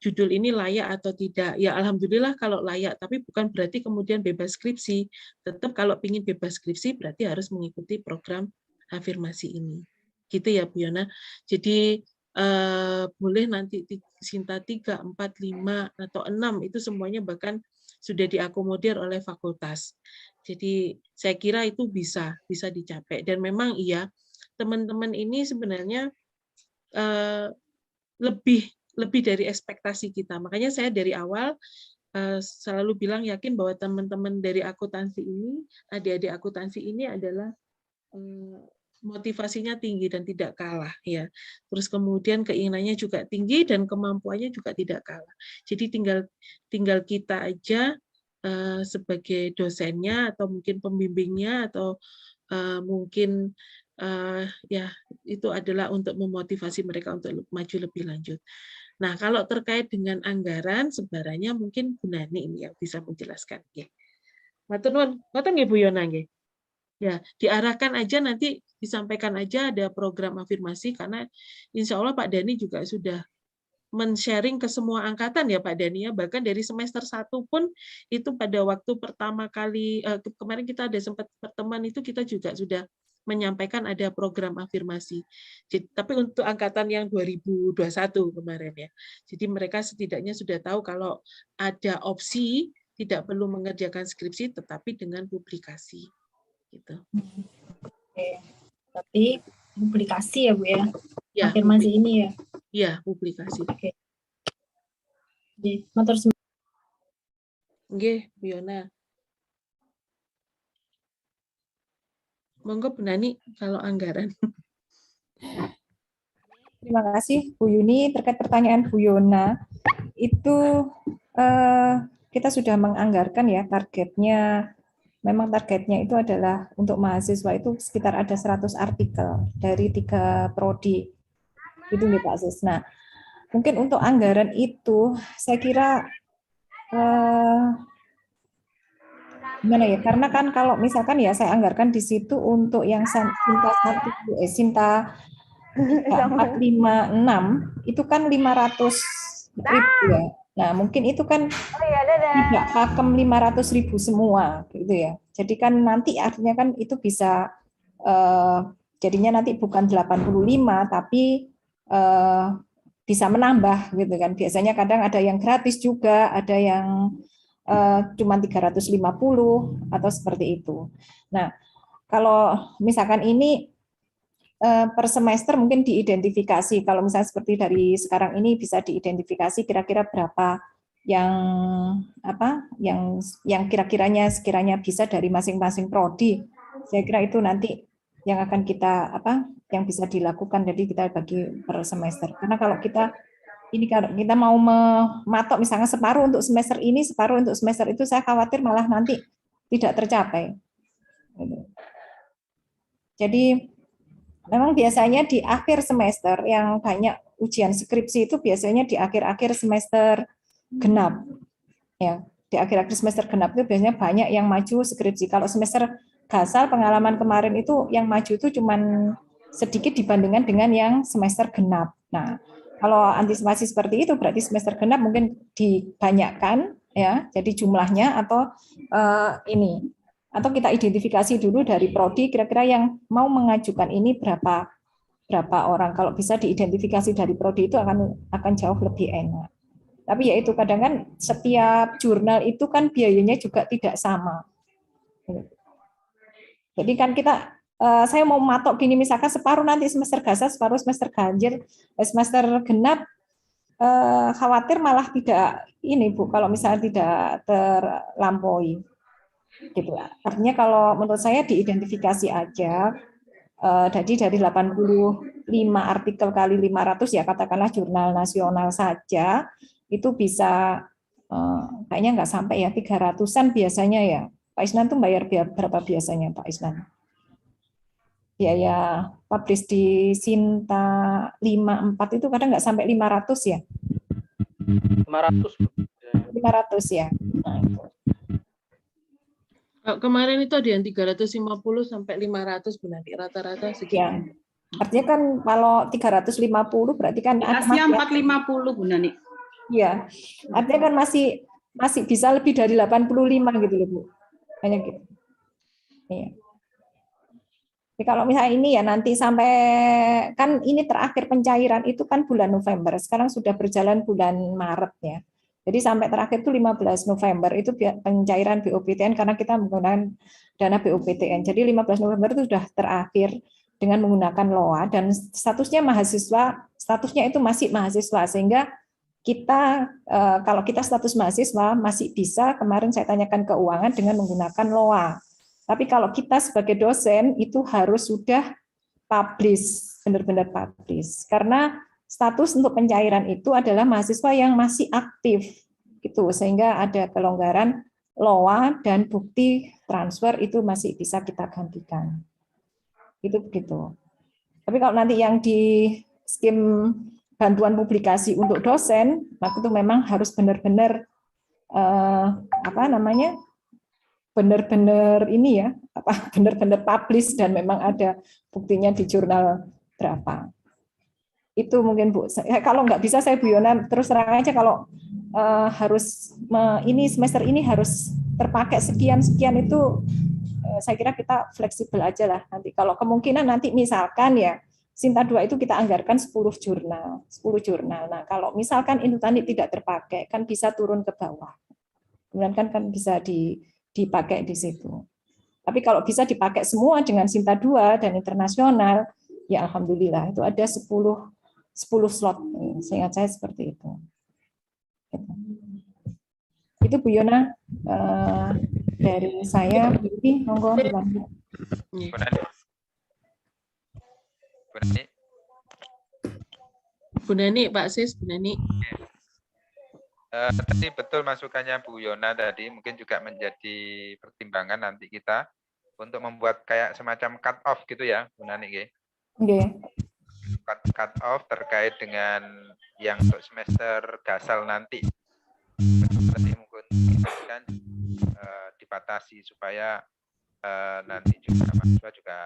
Speaker 1: judul ini layak atau tidak. Ya alhamdulillah kalau layak, tapi bukan berarti kemudian bebas skripsi. Tetap kalau ingin bebas skripsi berarti harus mengikuti program afirmasi ini. Gitu ya Bu Yona. Jadi boleh nanti Sinta 3, 4, 5, atau 6, itu semuanya bahkan sudah diakomodir oleh fakultas. Jadi saya kira itu bisa dicapai. Dan memang iya, teman-teman ini sebenarnya lebih dari ekspektasi kita. Makanya saya dari awal selalu bilang yakin bahwa teman-teman dari akuntansi ini, adik-adik akuntansi ini adalah motivasinya tinggi dan tidak kalah ya. Terus kemudian keinginannya juga tinggi dan kemampuannya juga tidak kalah. Jadi tinggal kita aja sebagai dosennya atau mungkin pembimbingnya atau mungkin ya itu adalah untuk memotivasi mereka untuk maju lebih lanjut. Nah, kalau terkait dengan anggaran sebenarnya mungkin Bu Nani ini yang bisa menjelaskan nggih. Matur nuwun, ngoten nggih Bu Yona nggih. Ya, diarahkan aja nanti disampaikan aja ada program afirmasi, karena insya Allah Pak Dani juga sudah men-sharing ke semua angkatan ya Pak Dani ya, bahkan dari semester 1 pun itu pada waktu pertama kali kemarin kita ada sempat pertemuan itu kita juga sudah menyampaikan ada program afirmasi. Jadi, tapi untuk angkatan yang 2021 kemarin ya. Jadi mereka setidaknya sudah tahu kalau ada opsi tidak perlu mengerjakan skripsi tetapi dengan publikasi. Gitu.
Speaker 8: Oke. Tapi publikasi ya Bu ya?
Speaker 1: Ya,
Speaker 8: afirmasi ini ya?
Speaker 1: Iya, publikasi.
Speaker 8: Oke. Jadi, matur suwun.
Speaker 1: Nggih, Bu Yona. Monggo Bu Nani kalau anggaran.
Speaker 4: Terima kasih Bu Yuni. Terkait pertanyaan Bu Yona, itu kita sudah menganggarkan ya targetnya. Memang targetnya itu adalah untuk mahasiswa itu sekitar ada 100 artikel dari 3 prodi. Itu nih Pak Sis. Nah, mungkin untuk anggaran itu saya kira gimana ya? Karena kan kalau misalkan ya saya anggarkan di situ untuk yang Sinta 456 itu kan 500.000 ya. Nah, mungkin itu kan tidak pakem 500.000 semua gitu ya. Jadi kan nanti artinya kan itu bisa jadinya nanti bukan 85 tapi bisa menambah gitu kan. Biasanya kadang ada yang gratis juga, ada yang cuma 350 atau seperti itu. Nah, kalau misalkan ini per semester mungkin diidentifikasi. Kalau misalnya seperti dari sekarang ini bisa diidentifikasi kira-kira berapa yang kira-kiranya sekiranya bisa dari masing-masing prodi. Saya kira itu nanti yang akan kita yang bisa dilakukan. Jadi kita bagi per semester. Karena kalau kita mau mematok misalnya separuh untuk semester ini, separuh untuk semester itu, saya khawatir malah nanti tidak tercapai. Jadi memang biasanya di akhir semester yang banyak ujian skripsi itu biasanya di akhir-akhir semester genap. Ya, di akhir-akhir semester genap itu biasanya banyak yang maju skripsi. Kalau semester gasal pengalaman kemarin itu yang maju itu cuman sedikit dibandingkan dengan yang semester genap. Nah, kalau antisipasi seperti itu berarti semester genap mungkin dibanyakkan ya, jadi jumlahnya atau atau kita identifikasi dulu dari prodi kira-kira yang mau mengajukan ini berapa orang. Kalau bisa diidentifikasi dari prodi itu akan jauh lebih enak. Tapi ya itu kadang kan setiap jurnal itu kan biayanya juga tidak sama. Jadi kan saya mau matok gini misalkan separuh nanti semester gasal, separuh semester ganjil, semester genap, khawatir malah tidak ini Bu kalau misalnya tidak terlampaui. Gitu. Artinya kalau menurut saya diidentifikasi aja, jadi dari 85 artikel kali 500 ya katakanlah jurnal nasional saja itu bisa kayaknya nggak sampai ya 300-an biasanya ya. Pak Isnan tuh bayar berapa biasanya Pak Isnan? Biaya publish di Sinta 54 itu kadang nggak sampai 500 ya? 500 ya. Nah, itu.
Speaker 1: Kemarin itu ada yang 350 sampai 500 Bu Nani, rata-rata segitu.
Speaker 4: Ya. Artinya kan kalau 350 berarti kan
Speaker 9: Aslinya 450 Bu Nani.
Speaker 4: Iya. Artinya kan masih bisa lebih dari 85 gitu loh Bu. Hanya gitu. Iya. Jadi kalau misalnya ini ya nanti sampai kan ini terakhir pencairan itu kan bulan November. Sekarang sudah berjalan bulan Maret ya. Jadi sampai terakhir itu 15 November itu pencairan BOPTN karena kita menggunakan dana BOPTN. Jadi 15 November itu sudah terakhir dengan menggunakan LOA dan statusnya itu masih mahasiswa sehingga kita kalau kita status mahasiswa masih bisa kemarin saya tanyakan keuangan dengan menggunakan LOA. Tapi kalau kita sebagai dosen itu harus sudah publish, benar-benar publish karena status untuk pencairan itu adalah mahasiswa yang masih aktif, gitu, sehingga ada kelonggaran LOA dan bukti transfer itu masih bisa kita gantikan. Itu begitu. Tapi kalau nanti yang di skim bantuan publikasi untuk dosen, maka itu memang harus benar-benar benar-benar ini ya, benar-benar publish dan memang ada buktinya di jurnal berapa. Itu mungkin Bu. Kalau nggak bisa saya Bu Yona terus terang aja kalau ini semester ini harus terpakai sekian itu saya kira kita fleksibel aja lah nanti. Kalau kemungkinan nanti misalkan ya Sinta 2 itu kita anggarkan 10 jurnal. Nah, kalau misalkan itu tadi tidak terpakai kan bisa turun ke bawah. Kemudian kan bisa dipakai di situ. Tapi kalau bisa dipakai semua dengan Sinta 2 dan internasional ya alhamdulillah itu ada 10 slot, seingat saya seperti itu. Itu Bu Yona dari saya. Ini monggo dilanjut.
Speaker 1: Bu Nani, Pak Sis, Bu Nani.
Speaker 3: Tadi betul masukannya Bu Yona tadi, mungkin juga menjadi pertimbangan nanti kita untuk membuat kayak semacam cut off gitu ya, Bu Nani.
Speaker 4: Nggih.
Speaker 3: Cut off terkait dengan yang untuk semester dasar nanti. Tadi mungkin kan dibatasi supaya nanti juga mahasiswa juga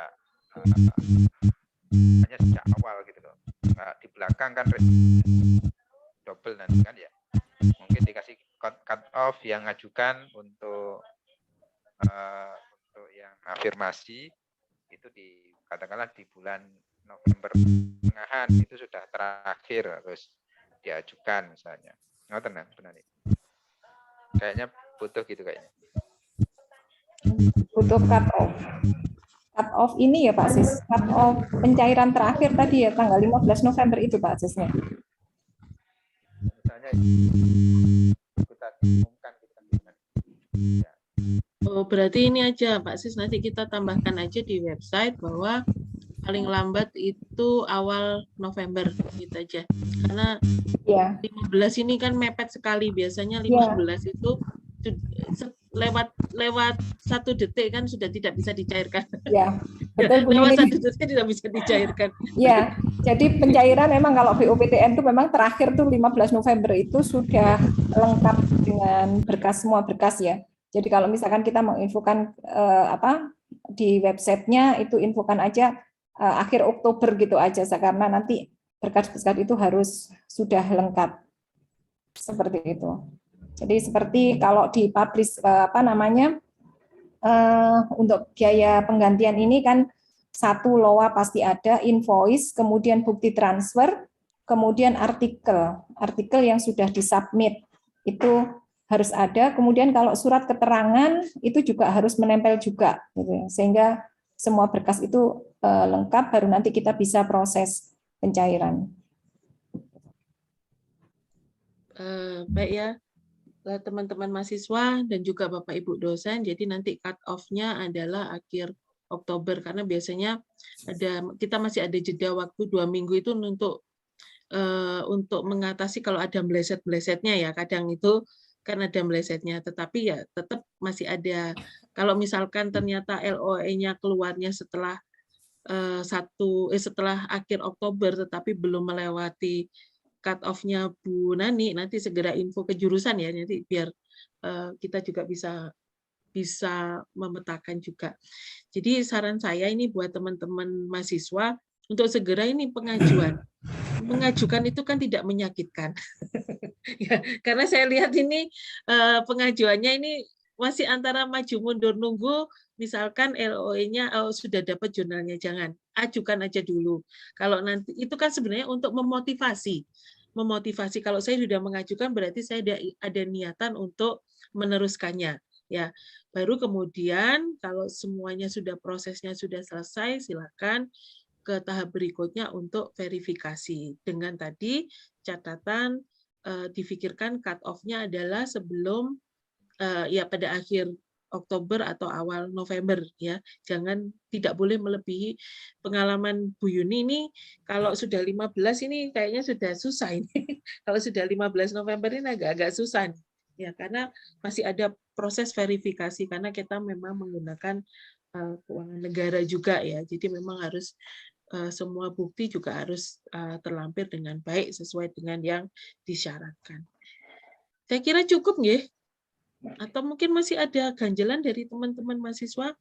Speaker 3: hanya sejak awal gitu loh. Nah, di belakang kan double nanti kan ya. Mungkin dikasih cut off yang ngajukan untuk yang afirmasi itu katakanlah di bulan November tengahan itu sudah terakhir harus diajukan misalnya. Oh, tenang, benar. Kayaknya butuh gitu kayaknya.
Speaker 4: Butuh cut off. Cut off ini ya Pak Sis, cut off pencairan terakhir tadi ya tanggal 15 November itu Pak Sisnya.
Speaker 3: Misalnya kita umumkan kita. Ya.
Speaker 1: Oh, berarti ini aja Pak Sis, nanti kita tambahkan aja di website bahwa paling lambat itu awal November gitu aja. Karena
Speaker 4: ya.
Speaker 1: 15 ini kan mepet sekali, biasanya 15 itu lewat 1 detik kan sudah tidak bisa dicairkan.
Speaker 4: Ya, betul Bu
Speaker 1: lewat
Speaker 4: Nini.
Speaker 1: 1 detik tidak bisa dicairkan.
Speaker 4: Ya, jadi pencairan memang kalau BUPTN itu memang terakhir tuh 15 November itu sudah lengkap dengan berkas, semua berkas ya. Jadi kalau misalkan kita menginfokan di websitenya itu infokan aja akhir Oktober gitu aja, karena nanti berkas-berkas itu harus sudah lengkap seperti itu. Jadi seperti kalau dipublish untuk biaya penggantian ini kan 1 LOA pasti ada, invoice, kemudian bukti transfer, kemudian artikel yang sudah disubmit itu harus ada. Kemudian kalau surat keterangan itu juga harus menempel juga, gitu ya. Sehingga semua berkas itu lengkap, baru nanti kita bisa proses pencairan.
Speaker 1: Baik ya, teman-teman mahasiswa dan juga Bapak Ibu dosen, jadi nanti cut off-nya adalah akhir Oktober, karena biasanya kita masih ada jeda waktu 2 minggu itu untuk mengatasi kalau ada meleset-melesetnya ya, kadang itu kan ada melesetnya, tetapi ya tetap masih ada. Kalau misalkan ternyata LOE-nya keluarnya setelah setelah akhir Oktober tetapi belum melewati cut off-nya Bu Nani, nanti segera info ke jurusan ya, nanti biar kita juga bisa memetakan juga. Jadi saran saya ini buat teman-teman mahasiswa untuk segera ini pengajuan. Mengajukan itu kan tidak menyakitkan. Ya, karena saya lihat ini pengajuannya ini masih antara maju mundur nunggu, misalkan LOE-nya sudah dapat jurnalnya, jangan, ajukan aja dulu. Kalau nanti itu kan sebenarnya untuk memotivasi kalau saya sudah mengajukan berarti saya ada niatan untuk meneruskannya, ya. Baru kemudian kalau semuanya sudah, prosesnya sudah selesai, silakan ke tahap berikutnya untuk verifikasi dengan tadi catatan difikirkan cut off-nya adalah sebelum ya pada akhir Oktober atau awal November ya. Tidak boleh melebihi. Pengalaman Bu Yuni ini kalau sudah 15 ini kayaknya sudah susah ini. Kalau sudah 15 November ini agak-agak susah ya, karena masih ada proses verifikasi karena kita memang menggunakan keuangan negara juga ya. Jadi memang harus semua bukti juga harus terlampir dengan baik sesuai dengan yang disyaratkan. Saya kira cukup nggih. Atau mungkin masih ada ganjalan dari teman-teman mahasiswa.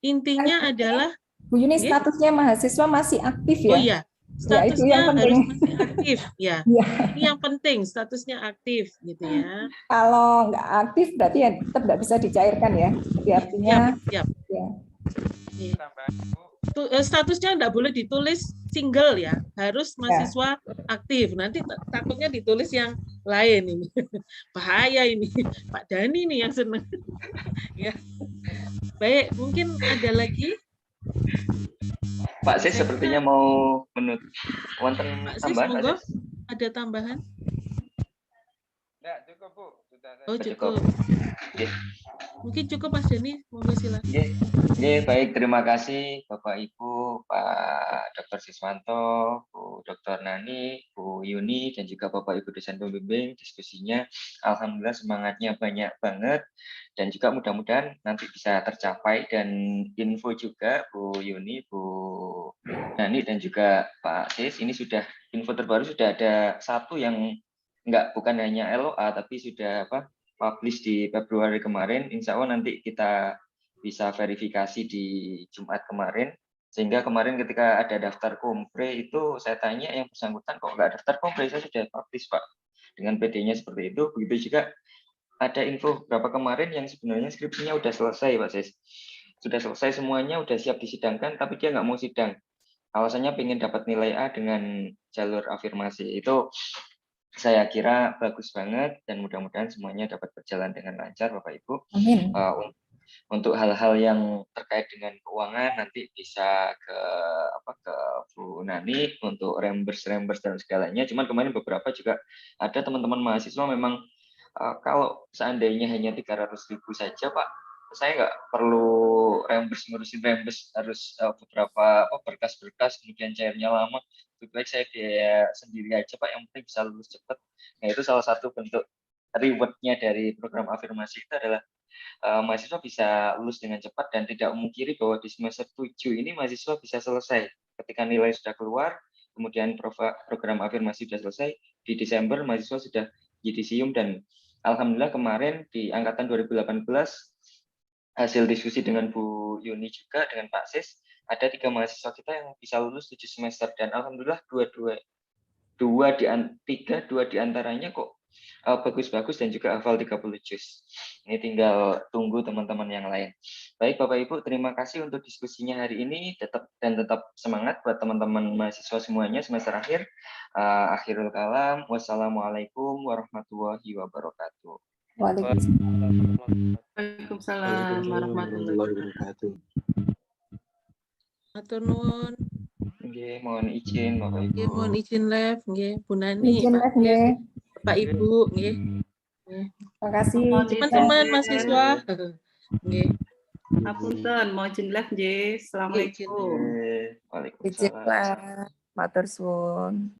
Speaker 1: Intinya adalah
Speaker 4: Bu Yuni, statusnya mahasiswa masih aktif ya?
Speaker 1: Oh iya, statusnya
Speaker 4: ya,
Speaker 1: harus masih aktif ya. Ini yang penting, statusnya aktif gitu ya.
Speaker 4: Kalau nggak aktif berarti ya tetap nggak bisa dicairkan ya. Jadi artinya
Speaker 1: ya. Statusnya nggak boleh ditulis single ya, harus mahasiswa aktif. Nanti takutnya ditulis yang lain ini, bahaya ini. Pak Dani nih yang senang. Ya, baik, mungkin ada lagi.
Speaker 2: Pak Sis sepertinya mau menutup. Wonten tambahan,
Speaker 1: monggo. Ada tambahan?
Speaker 3: Ya, cukup Bu.
Speaker 1: Oh, cukup.
Speaker 2: Oke.
Speaker 1: Mungkin cukup Mas Dani, monggo silakan.
Speaker 2: Oke, baik, terima kasih Bapak Ibu, Pak Dr. Siswanto, Bu Dr. Nani, Bu Yuni, dan juga Bapak Ibu dosen pembimbing. Diskusinya alhamdulillah semangatnya banyak banget, dan juga mudah-mudahan nanti bisa tercapai. Dan info juga Bu Yuni, Bu Nani, dan juga Pak Sis, ini sudah info terbaru, sudah ada satu yang bukan hanya LOA, tapi sudah publish di Februari kemarin. Insya Allah nanti kita bisa verifikasi di Jumat kemarin, sehingga kemarin ketika ada daftar kompre itu saya tanya yang bersangkutan kok nggak daftar kompre, saya sudah publish Pak, dengan PD-nya seperti itu. Begitu juga ada info berapa kemarin yang sebenarnya skripsinya udah selesai Pak Sis, sudah selesai semuanya, udah siap disidangkan, tapi dia nggak mau sidang, alasannya pengen dapat nilai A dengan jalur afirmasi. Itu saya kira bagus banget, dan mudah-mudahan semuanya dapat berjalan dengan lancar Bapak Ibu.
Speaker 4: Amin.
Speaker 2: Untuk hal-hal yang terkait dengan keuangan nanti bisa ke Bu Nani untuk reimburse dan segalanya. Cuman kemarin beberapa juga ada teman-teman mahasiswa memang kalau seandainya hanya 300.000 saja Pak, saya nggak perlu ngurusin reimburse harus beberapa berkas-berkas, kemudian cairnya lama. Lebih baik saya biaya sendiri aja Pak, yang penting bisa lulus cepat. Nah, itu salah satu bentuk reward-nya dari program afirmasi itu adalah mahasiswa bisa lulus dengan cepat, dan tidak memungkiri bahwa di semester 7 ini mahasiswa bisa selesai ketika nilai sudah keluar, kemudian program afirmasi sudah selesai, di Desember mahasiswa sudah yudisium. Dan alhamdulillah kemarin di angkatan 2018 hasil diskusi dengan Bu Yuni juga dengan Pak Sis, ada 3 mahasiswa kita yang bisa lulus 7 semester, dan alhamdulillah dua di antaranya kok bagus-bagus dan juga hafal 30 juz. Ini tinggal tunggu teman-teman yang lain. Baik Bapak Ibu, terima kasih untuk diskusinya hari ini. Tetap semangat buat teman-teman mahasiswa semuanya semester akhir. Akhirul kalam. Wassalamualaikum warahmatullahi wabarakatuh.
Speaker 9: Waalaikumsalam warahmatullahi wabarakatuh.
Speaker 1: Matur nuwun.
Speaker 2: Nggih, mohon izin Bapak Ibu.
Speaker 1: Nggih, mohon izin live nggih, Bu Nani,
Speaker 4: Izin live nggih.
Speaker 1: Bapak Ibu nggih.
Speaker 4: Terima kasih
Speaker 1: Teman-teman mahasiswa. Nggih.
Speaker 9: Apunten, mau izin live nggih. Assalamualaikum.
Speaker 2: Waalaikumsalam.
Speaker 7: Matur suwun.